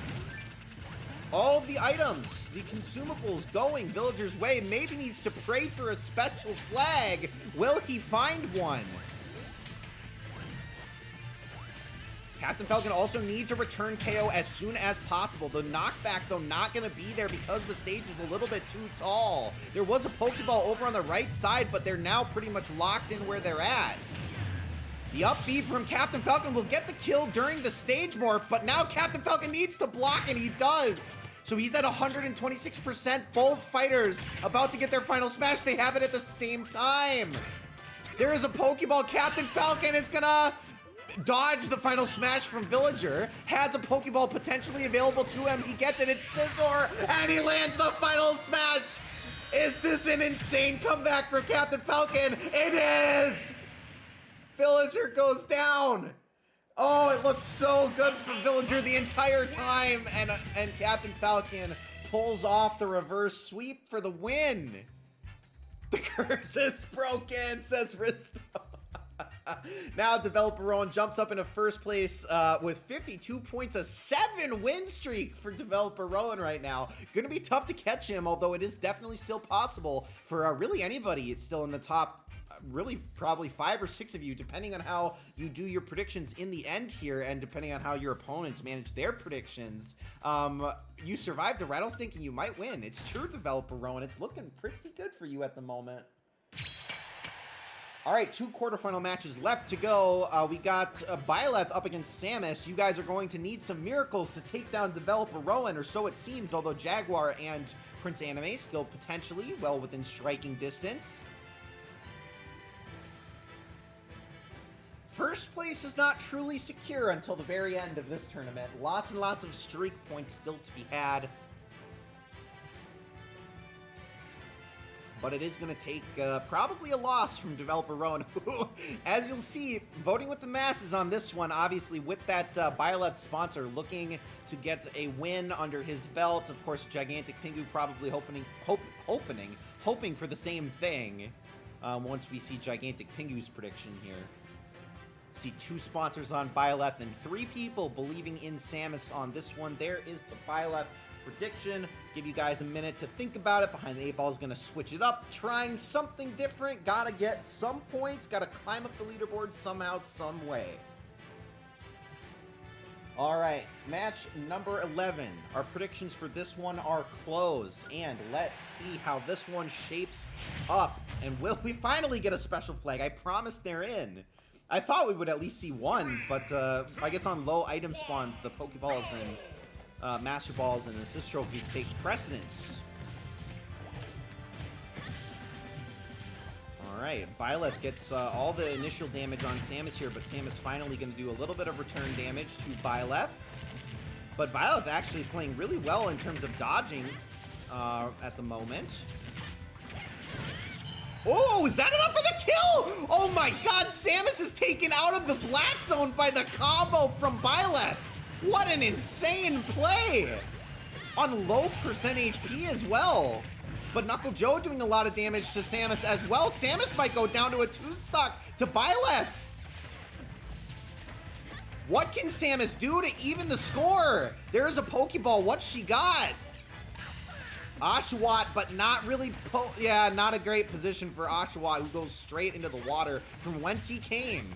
All of the items, the consumables going Villager's way. Maybe needs to pray for a special flag. Will he find one? Captain Falcon also needs a return KO as soon as possible. The knockback, though, not going to be there because the stage is a little bit too tall. There was a Pokeball over on the right side, but they're now pretty much locked in where they're at. The up B from Captain Falcon will get the kill during the stage morph, but now Captain Falcon needs to block, and he does. So he's at 126%. Both fighters about to get their final smash. They have it at the same time. There is a Pokeball. Captain Falcon is gonna dodge the final smash from Villager. Has a Pokeball potentially available to him. He gets it. It's Scizor, and he lands the final smash. Is this an insane comeback for Captain Falcon? It is! Villager goes down. Oh, it looked so good for Villager the entire time, and Captain Falcon pulls off the reverse sweep for the win. The curse is broken, says Risto. Now Developer Rowan jumps up into first place with 52 points, a 7-win streak for Developer Rowan right now. Gonna be tough to catch him, although it is definitely still possible for really anybody. It's still in the top, really probably 5 or 6 of you, depending on how you do your predictions in the end here, and depending on how your opponents manage their predictions. You survived a rattlesnake and you might win. It's true, Developer Rowan. It's looking pretty good for you at the moment. All right, 2 quarterfinal matches left to go. We got Byleth up against Samus. You guys are going to need some miracles to take down Developer Rowan, or so it seems, although Jaguar and Prince Anime still potentially well within striking distance. First place is not truly secure until the very end of this tournament. Lots and lots of streak points still to be had. But it is going to take probably a loss from Developer Rowan, who, as you'll see, voting with the masses on this one, obviously with that Byleth sponsor looking to get a win under his belt. Of course, Gigantic Pingu probably hoping for the same thing once we see Gigantic Pingu's prediction here. See 2 sponsors on Byleth and 3 people believing in Samus on this one. There is the Byleth prediction. Give you guys a minute to think about it. Behind the 8 Ball is going to switch it up, trying something different. Gotta get some points, gotta climb up the leaderboard somehow, some way. All right, match number 11. Our predictions for this one are closed, and let's see how this one shapes up. And will we finally get a special flag? I promise they're in. I thought we would at least see one, but I guess on low item spawns, the Pokeballs and Master Balls and Assist Trophies take precedence. Alright, Byleth gets all the initial damage on Samus here, but Samus finally going to do a little bit of return damage to Byleth. But Byleth actually playing really well in terms of dodging at the moment. Oh, is that enough for the kill? Oh my god, Samus is taken out of the blast zone by the combo from Byleth. What an insane play! On low percent HP as well. But Knuckle Joe doing a lot of damage to Samus as well. Samus might go down to a 2-stock to Byleth. What can Samus do to even the score? There is a Pokeball. What's she got? Oshawott, but not really, yeah, not a great position for Oshawott, who goes straight into the water from whence he came.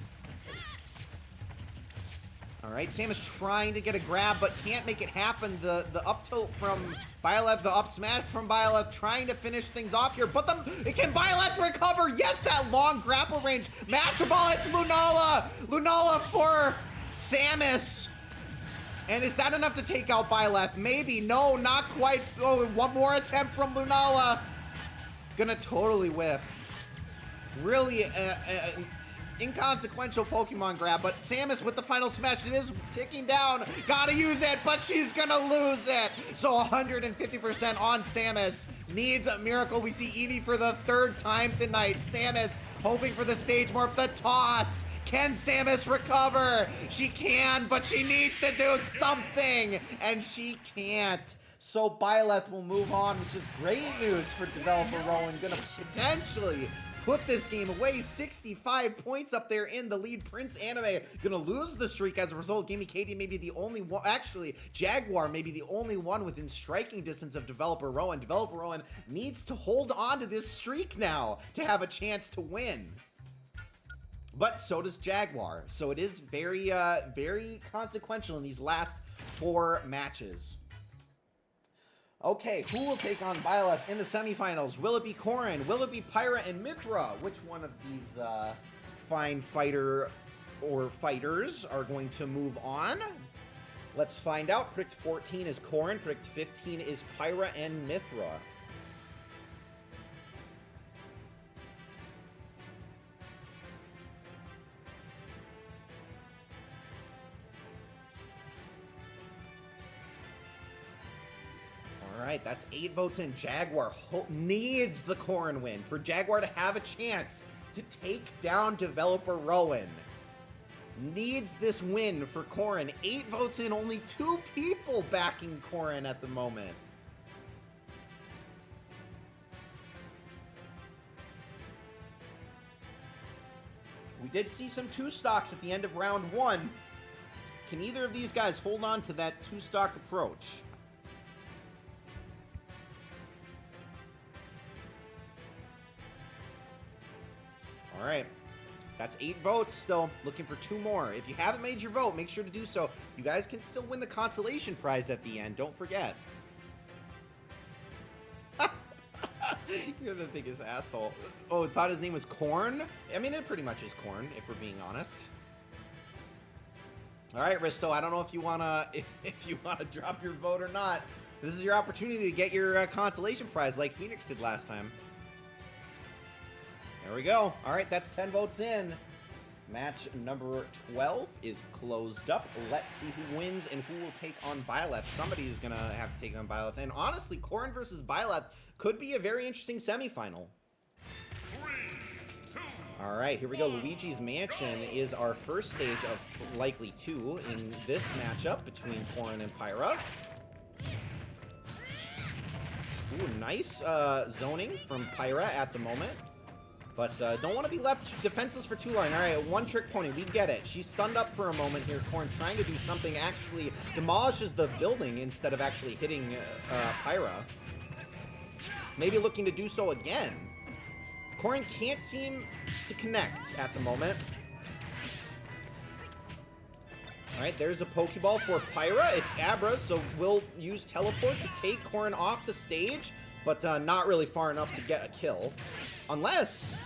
All right, Samus trying to get a grab, but can't make it happen. The up tilt from Byleth, the up smash from Byleth, trying to finish things off here, but can Byleth recover? Yes, that long grapple range. Master Ball hits Lunala! Lunala for Samus. And is that enough to take out Byleth? Maybe. No, not quite. Oh, one more attempt from Lunala. Gonna totally whiff. Really inconsequential Pokemon grab, but Samus with the final smash. It is ticking down. Gotta use it, but she's gonna lose it. So 150% on Samus. Needs a miracle. We see Eevee for the third time tonight. Samus hoping for the stage morph, the toss. Can Samus recover? She can, but she needs to do something, and she can't. So Byleth will move on, which is great news for developer Rowan. Gonna potentially put this game away. 65 points up there in the lead. Prince Anime gonna lose the streak as a result. Gamey Katie may be the only one, actually Jaguar may be the only one within striking distance of developer Rowan. Developer Rowan needs to hold on to this streak now to have a chance to win. But so does Jaguar. So it is very, very consequential in these last 4 matches. Okay, who will take on Byleth in the semifinals? Will it be Corrin? Will it be Pyra and Mythra? Which one of these fine fighter or fighters are going to move on? Let's find out. Predict 14 is Corrin. Predict 15 is Pyra and Mythra. All right, that's 8 votes in. Jaguar needs the Corrin win for Jaguar to have a chance to take down developer Rowan. Needs this win for Corrin. 8 votes in, only 2 people backing Corrin at the moment. We did see some 2-stocks at the end of round 1. Can either of these guys hold on to that 2-stock approach? All right, that's 8 votes still. Looking for 2 more. If you haven't made your vote, make sure to do so. You guys can still win the consolation prize at the end. Don't forget. You're the biggest asshole. Oh, thought his name was Corn? I mean, it pretty much is Corn, if we're being honest. All right, Risto, I don't know if you wanna drop your vote or not. This is your opportunity to get your consolation prize like Phoenix did last time. There we go. All right, that's 10 votes in. Match number 12 is closed up. Let's see who wins and who will take on Byleth. Somebody is going to have to take on Byleth. And honestly, Corrin versus Byleth could be a very interesting semifinal. 3, 2, all right, here we go. Luigi's Mansion is our first stage of likely 2 in this matchup between Corrin and Pyra. Ooh, nice zoning from Pyra at the moment. But don't want to be left defenseless for too long. All right, one-trick pony. We get it. She's stunned up for a moment here. Corrin trying to do something, actually demolishes the building instead of actually hitting Pyra. Maybe looking to do so again. Corrin can't seem to connect at the moment. All right, there's a Pokeball for Pyra. It's Abra, so we'll use Teleport to take Corrin off the stage, but not really far enough to get a kill. Unless,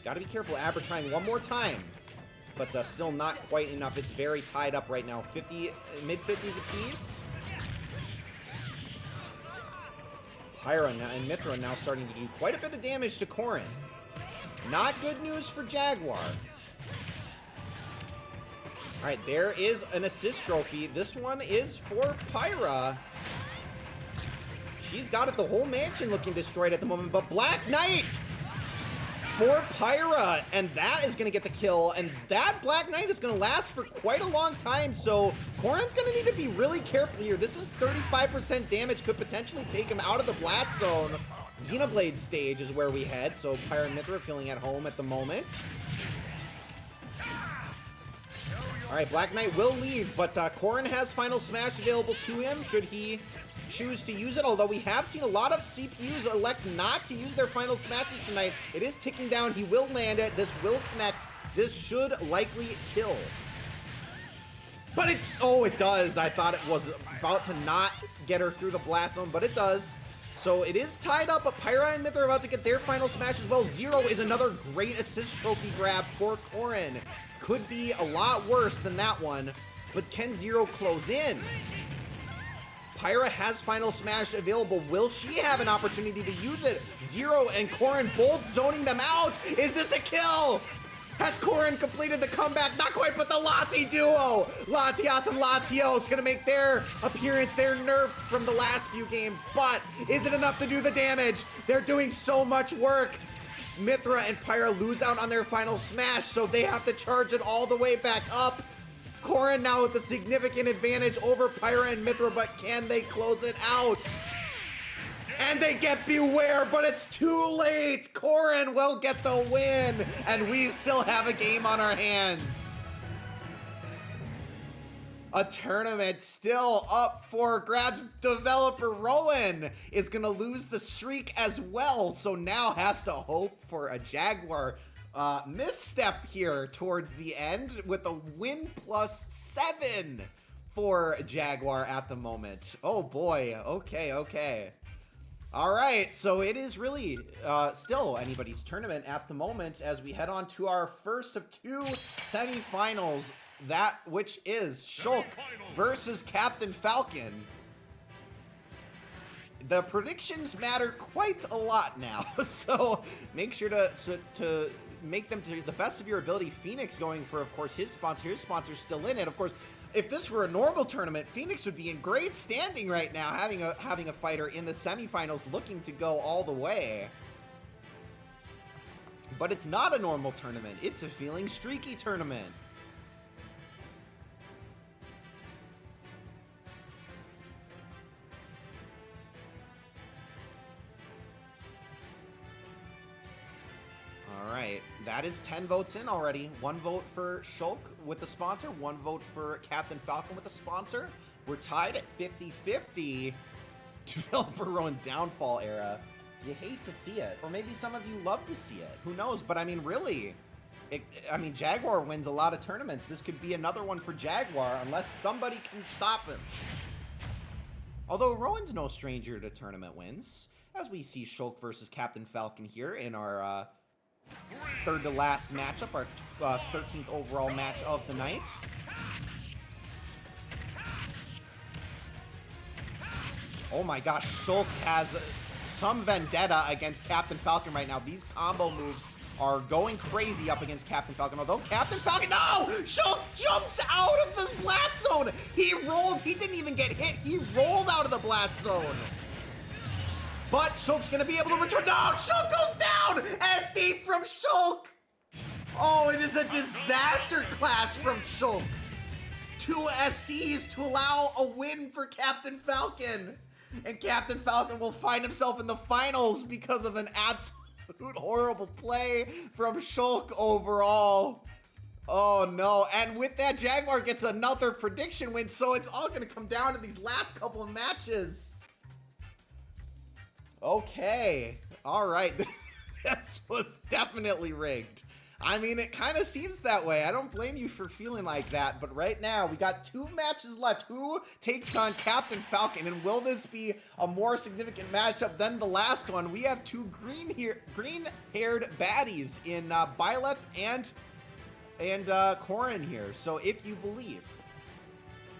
gotta be careful. Abra trying one more time, but still not quite enough. It's very tied up right now. Mid-50s apiece. Pyra and Mythra now starting to do quite a bit of damage to Corrin. Not good news for Jaguar. All right, there is an assist trophy. This one is for Pyra. She's got it. The whole mansion looking destroyed at the moment, but Black Knight for Pyra, and that is going to get the kill, and that Black Knight is going to last for quite a long time, so Corrin's going to need to be really careful here. This is 35% damage, could potentially take him out of the Blast Zone. Xenoblade stage is where we head, so Pyra and Mythra feeling at home at the moment. All right, Black Knight will leave, but Corrin has Final Smash available to him should he choose to use it, although we have seen a lot of CPUs elect not to use their Final Smashes tonight. It is ticking down. He will land it. This will connect. This should likely kill. But it does. I thought it was about to not get her through the blast zone, but it does. So it is tied up, but Pyra and Myth are about to get their Final Smash as well. Zero is another great assist trophy grab for Corrin. Could be a lot worse than that one, but can Zero close in? Pyra has Final Smash available. Will she have an opportunity to use it? Zero and Corrin both zoning them out. Is this a kill? Has Corrin completed the comeback? Not quite, but the Lati duo! Latias and Latios gonna make their appearance. They're nerfed from the last few games, but is it enough to do the damage? They're doing so much work. Mythra and Pyra lose out on their Final Smash, so they have to charge it all the way back up. Corrin now with a significant advantage over Pyra and Mythra, but can they close it out? And they get Beware, but it's too late. Corrin will get the win, and we still have a game on our hands. A tournament still up for grabs. Developer Rowan is gonna lose the streak as well, so now has to hope for a Jaguar misstep here towards the end with a win +7 for Jaguar at the moment. Oh boy, okay. All right, so it is really still anybody's tournament at the moment as we head on to our first of two semifinals, that which is Shulk versus Captain Falcon. The predictions matter quite a lot now, so make sure to make them to the best of your ability. Phoenix going for, of course, his sponsor. His sponsor's still in it. Of course, if this were a normal tournament, Phoenix would be in great standing right now, having a fighter in the semifinals looking to go all the way. But it's not a normal tournament. It's a feeling streaky tournament. All right, that is 10 votes in already. 1 vote for Shulk with the sponsor, 1 vote for Captain Falcon with the sponsor. We're tied at 50-50. Developer Rowan downfall era. You hate to see it, or maybe some of you love to see it. Who knows? But I mean, really, Jaguar wins a lot of tournaments. This could be another one for Jaguar unless somebody can stop him. Although Rowan's no stranger to tournament wins, as we see Shulk versus Captain Falcon here in our third to last matchup, our 13th overall match of the night. Oh my gosh, Shulk has some vendetta against Captain Falcon right now. These combo moves are going crazy up against Captain Falcon. Although Captain Falcon, no! Shulk jumps out of the blast zone! He rolled, he didn't even get hit. He rolled out of the blast zone. But Shulk's gonna be able to return. No, Shulk goes down! SD from Shulk! Oh, it is a disaster class from Shulk. 2 SDs to allow a win for Captain Falcon. And Captain Falcon will find himself in the finals because of an absolute horrible play from Shulk overall. Oh no, and with that, Jaguar gets another prediction win, so it's all gonna come down to these last couple of matches. Okay, all right. This was definitely rigged. I mean, it kind of seems that way. I don't blame you for feeling like that, but right now we got 2 matches left. Who takes on Captain Falcon, and will this be a more significant matchup than the last one? We have 2 green-haired baddies in Byleth and Corrin here. So if you believe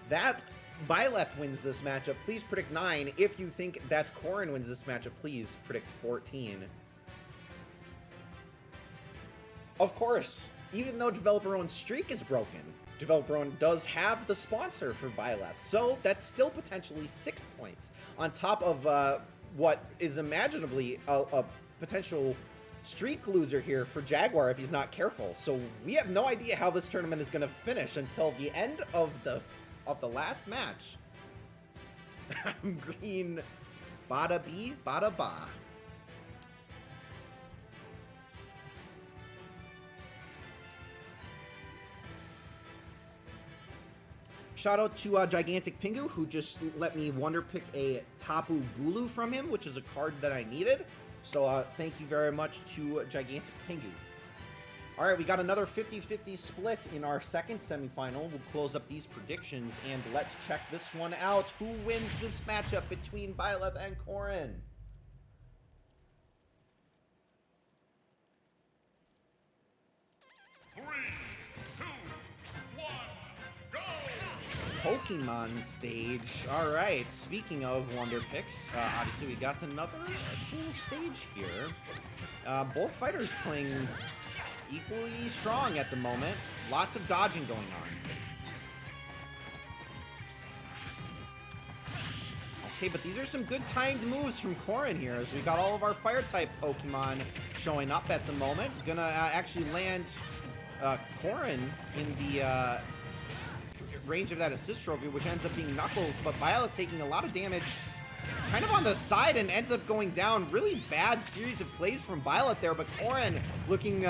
that Byleth wins this matchup, please predict 9. If you think that Corrin wins this matchup, please predict 14. Of course, even though Developer Own's streak is broken, Developer Own does have the sponsor for Byleth, so that's still potentially 6 points on top of what is imaginably a potential streak loser here for Jaguar if he's not careful. So we have no idea how this tournament is going to finish until the end of the last match. Green, bada bee, bada ba. Shout out to Gigantic Pingu, who just let me wonder pick a Tapu Bulu from him, which is a card that I needed. So thank you very much to Gigantic Pingu. All right, we got another 50-50 split in our second semifinal. We'll close up these predictions, and let's check this one out. Who wins this matchup between Byleth and Corrin? Pokemon stage. All right, speaking of Wonder Picks, obviously we got another cool stage here. Both fighters playing equally strong at the moment. Lots of dodging going on. Okay, but these are some good timed moves from Corrin here, as we got all of our Fire-type Pokemon showing up at the moment. Gonna actually land Corrin in the range of that assist trophy, which ends up being Knuckles, but Violet taking a lot of damage kind of on the side and ends up going down. Really bad series of plays from Violet there, but Corrin looking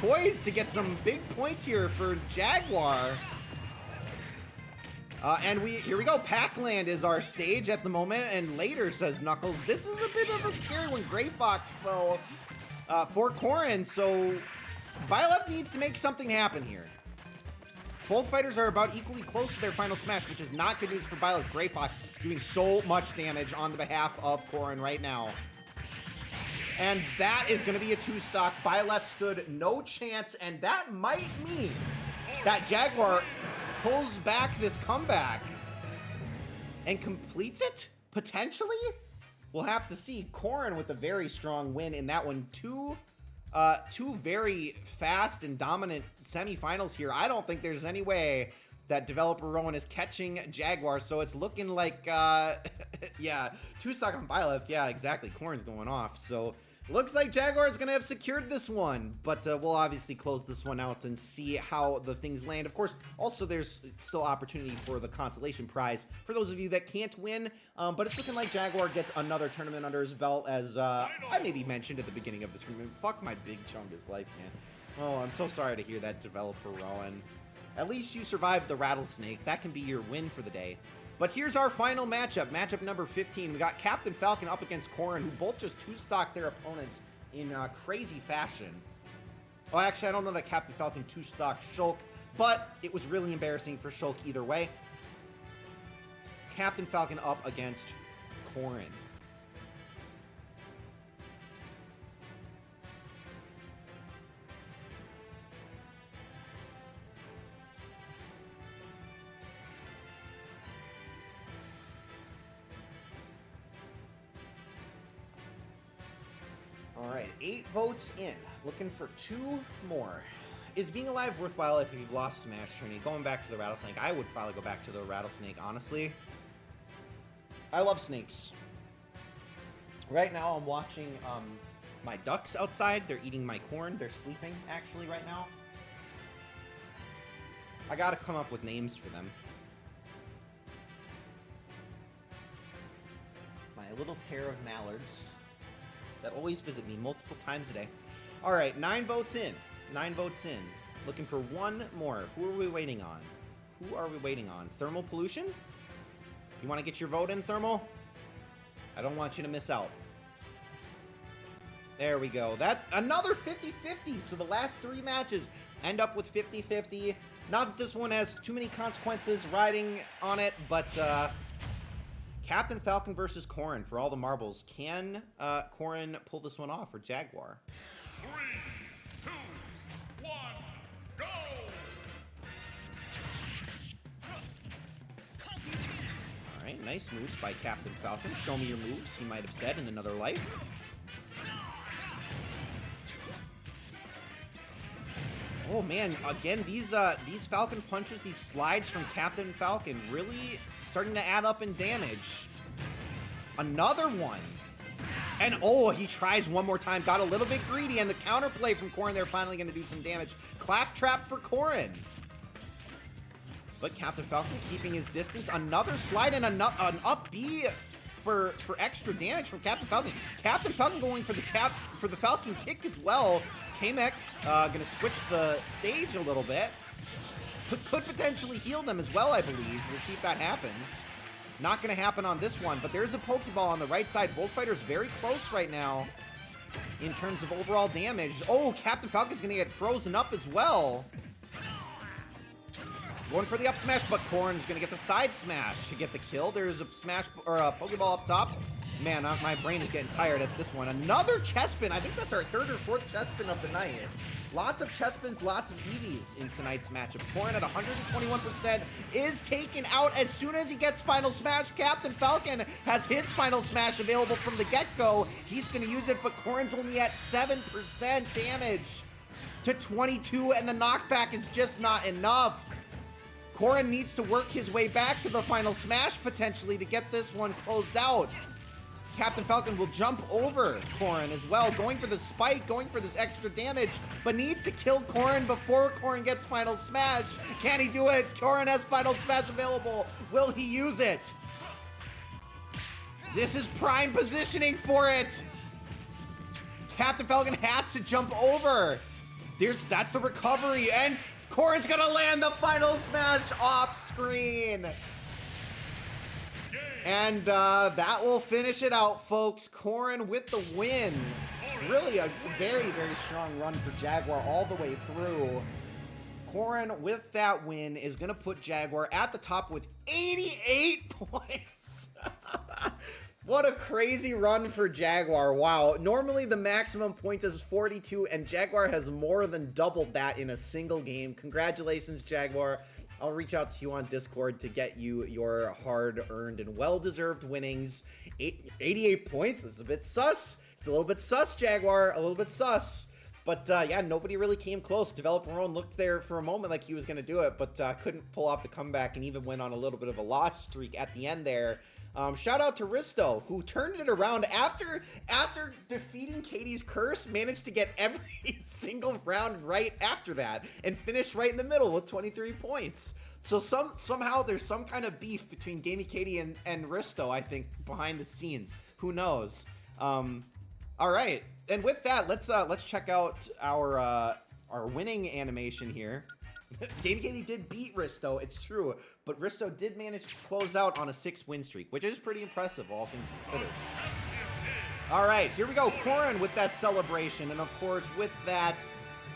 poised to get some big points here for Jaguar. And here we go. Pac-Land is our stage at the moment, and later, says Knuckles, this is a bit of a scary one. Gray Fox fell for Corrin, so Violet needs to make something happen here. Both fighters are about equally close to their final smash, which is not good news for Violet. Gray Fox doing so much damage on the behalf of Corrin right now. And that is going to be a two-stock. Violet stood no chance, and that might mean that Jaguar pulls back this comeback and completes it, potentially? We'll have to see. Corrin with a very strong win in that one. Two very fast and dominant semifinals here. I don't think there's any way that developer Rowan is catching Jaguar, so it's looking like, yeah, two stock on Byleth. Yeah, exactly. Corrin's going off, so looks like Jaguar is going to have secured this one, but we'll obviously close this one out and see how the things land. Of course, also there's still opportunity for the consolation prize for those of you that can't win, but it's looking like Jaguar gets another tournament under his belt, as I maybe mentioned at the beginning of the tournament. Fuck my big chunk of life, man. Oh, I'm so sorry to hear that, developer Rowan. At least you survived the rattlesnake. That can be your win for the day. But here's our final matchup, matchup number 15. We got Captain Falcon up against Corrin, who both just two-stocked their opponents in crazy fashion. Well, actually, I don't know that Captain Falcon two-stocked Shulk, but it was really embarrassing for Shulk either way. Captain Falcon up against Corrin. All right, 8 votes in. Looking for 2 more. Is being alive worthwhile if you've lost Smash Tourney? Going back to the Rattlesnake, I would probably go back to the Rattlesnake, honestly. I love snakes. Right now, I'm watching my ducks outside. They're eating my corn. They're sleeping, actually, right now. I gotta come up with names for them. My little pair of mallards that always visit me multiple times a day. All right, 9 votes in. 9 votes in. Looking for 1 more. Who are we waiting on? Who are we waiting on? Thermal Pollution? You want to get your vote in, Thermal? I don't want you to miss out. There we go. That another 50-50. So the last 3 matches end up with 50-50. Not that this one has too many consequences riding on it, but Captain Falcon versus Corrin for all the marbles. Can Corrin pull this one off for Jaguar? 3, 2, 1, go! All right, nice moves by Captain Falcon. Show me your moves, he might have said in another life. Oh man, again, these Falcon punches, these slides from Captain Falcon really starting to add up in damage. Another one. And oh, he tries one more time. Got a little bit greedy, and the counterplay from Corrin there finally going to do some damage. Claptrap for Corrin. But Captain Falcon keeping his distance. Another slide and an up B for extra damage from Captain Falcon. Captain Falcon going for the Falcon kick as well. Kamek gonna switch the stage a little bit. could potentially heal them as well, I believe. We'll see if that happens. Not going to happen on this one, but there's a Pokeball on the right side. Both fighters very close right now in terms of overall damage. Oh, Captain Falcon's going to get frozen up as well. Going for the up smash, but Corrin's going to get the side smash to get the kill. There's a smash or a Pokeball up top. Man, my brain is getting tired at this one. Another Chespin. I think that's our third or fourth Chespin of the night. Lots of Chespins, lots of Eevees in tonight's matchup. Corrin at 121% is taken out as soon as he gets Final Smash. Captain Falcon has his Final Smash available from the get-go. He's going to use it, but Corrin's only at 7% damage to 22, and the knockback is just not enough. Corrin needs to work his way back to the Final Smash potentially to get this one closed out. Captain Falcon will jump over Corrin as well, going for the spike, going for this extra damage, but needs to kill Corrin before Corrin gets Final Smash. Can he do it? Corrin has Final Smash available. Will he use it? This is prime positioning for it. Captain Falcon has to jump over. That's the recovery, and Corrin's gonna land the Final Smash off screen. And that will finish it out, folks. Corrin with the win. Really a very, very strong run for Jaguar all the way through. Corrin with that win is gonna put Jaguar at the top with 88 points. What a crazy run for Jaguar. Wow. Normally the maximum points is 42, and Jaguar has more than doubled that in a single game. Congratulations, Jaguar. I'll reach out to you on Discord to get you your hard-earned and well-deserved winnings. 88 points. It's a bit sus. It's a little bit sus, Jaguar. A little bit sus. But yeah, nobody really came close. Developer Rowan looked there for a moment like he was going to do it, but couldn't pull off the comeback and even went on a little bit of a loss streak at the end there. Shout out to Risto, who turned it around after defeating Katie's curse, managed to get every single round right after that, and finished right in the middle with 23 points. So somehow there's some kind of beef between Gamey Katie and Risto, I think, behind the scenes. Who knows? All right, and with that, let's check out our winning animation here. Gamey Katie did beat Risto, it's true, but Risto did manage to close out on a 6-win streak, which is pretty impressive, all things considered. All right, here we go. Corrin with that celebration, and of course, with that,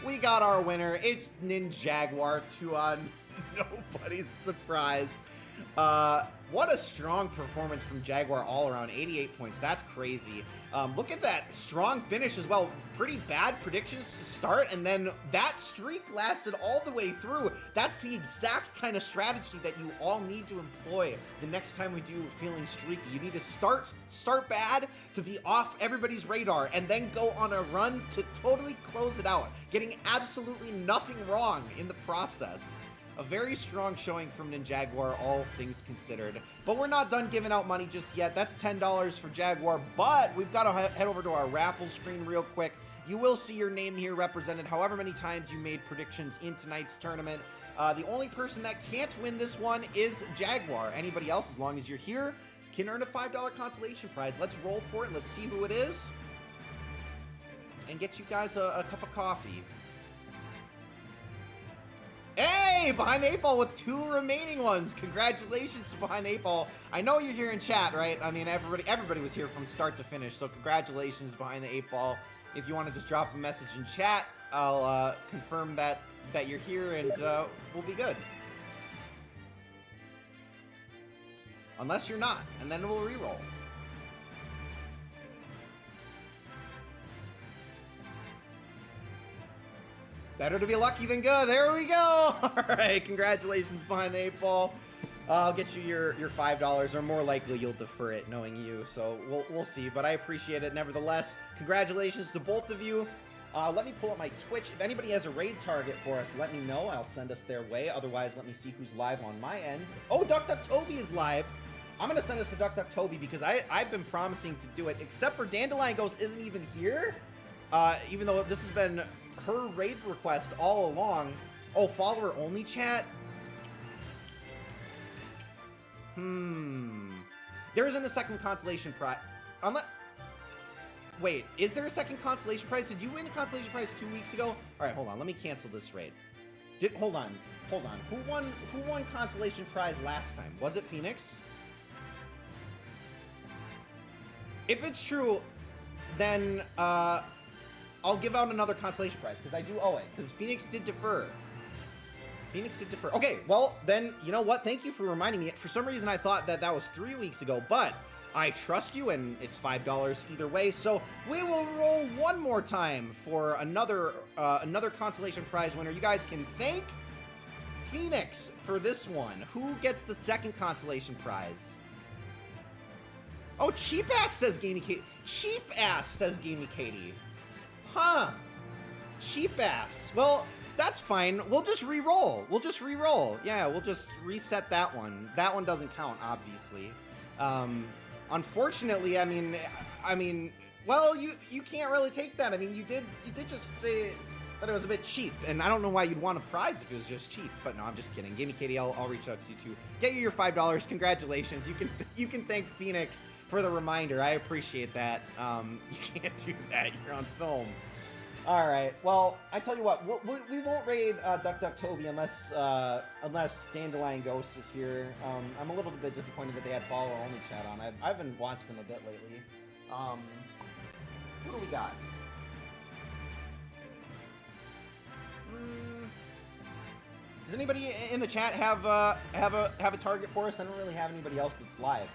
we got our winner. It's Ninjaguar to nobody's surprise. What a strong performance from Jaguar all around. 88 points. That's crazy. Look at that strong finish as well. Pretty bad predictions to start, and then that streak lasted all the way through. That's the exact kind of strategy that you all need to employ the next time we do Feeling Streaky. You need to start bad to be off everybody's radar, and then go on a run to totally close it out, getting absolutely nothing wrong in the process. A very strong showing from Ninjaguar, all things considered. But we're not done giving out money just yet. That's $10 for Jaguar, but we've got to head over to our raffle screen real quick. You will see your name here represented however many times you made predictions in tonight's tournament. The only person that can't win this one is Jaguar. Anybody else, as long as you're here, can earn a $5 consolation prize. Let's roll for it. Let's see who it is. And get you guys a cup of coffee. Hey, Behind the 8 Ball with 2 remaining ones. Congratulations to Behind the 8 Ball. I know you're here in chat, right? I mean, everybody was here from start to finish, so congratulations, Behind the 8 Ball. If you want to just drop a message in chat, I'll confirm that you're here, and we'll be good. Unless you're not, and then we'll re-roll. Better to be lucky than good. There we go. All right, congratulations, Behind the 8 Ball. I'll get you your $5, or more likely you'll defer it, knowing you. So we'll see, but I appreciate it nevertheless. Congratulations to both of you. Let me pull up my Twitch. If anybody has a raid target for us, let me know. I'll send us their way. Otherwise, let me see who's live on my end. Oh, Duck Duck Toby is live. I'm going to send us to Duck Duck Toby because I've been promising to do it, except for Dandelion Ghost isn't even here. Even though this has been her raid request all along. Oh, follower only chat? There isn't a second consolation prize. Wait, is there a second consolation prize? Did you win a consolation prize 2 weeks ago? All right, hold on. Let me cancel this raid. Hold on. Who won consolation prize last time? Was it Phoenix? If it's true, then I'll give out another consolation prize because I do owe it. Because Phoenix did defer. Okay, well then, you know what? Thank you for reminding me. For some reason, I thought that was 3 weeks ago, but I trust you, and it's $5 either way. So we will roll one more time for another consolation prize winner. You guys can thank Phoenix for this one. Who gets the second consolation prize? Oh, Cheap Ass says Gamey Katie. Cheap Ass says Gamey Katie. Huh. Cheap Ass. Well, that's fine. We'll just re-roll. Yeah, we'll just reset that one. That one doesn't count, obviously. Unfortunately, I mean, well, you can't really take that. I mean, you did just say that it was a bit cheap, and I don't know why you'd want a prize if it was just cheap. But no, I'm just kidding. Gamey Katie, I'll reach out to you to get you your $5. Congratulations. You can thank Phoenix for the reminder. I appreciate that. You can't do that. You're on film. All right. Well, I tell you what, we won't raid Duck Duck Toby unless Dandelion Ghost is here. I'm a little bit disappointed that they had follow only chat on. I've been watching them a bit lately. What do we got? Does anybody in the chat have a target for us? I don't really have anybody else that's live.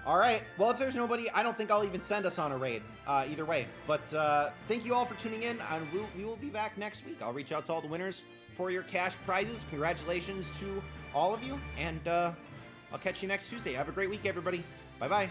All right. Well, if there's nobody, I don't think I'll even send us on a raid either way. But thank you all for tuning in, and we will be back next week. I'll reach out to all the winners for your cash prizes. Congratulations to all of you, and I'll catch you next Tuesday. Have a great week, everybody. Bye-bye.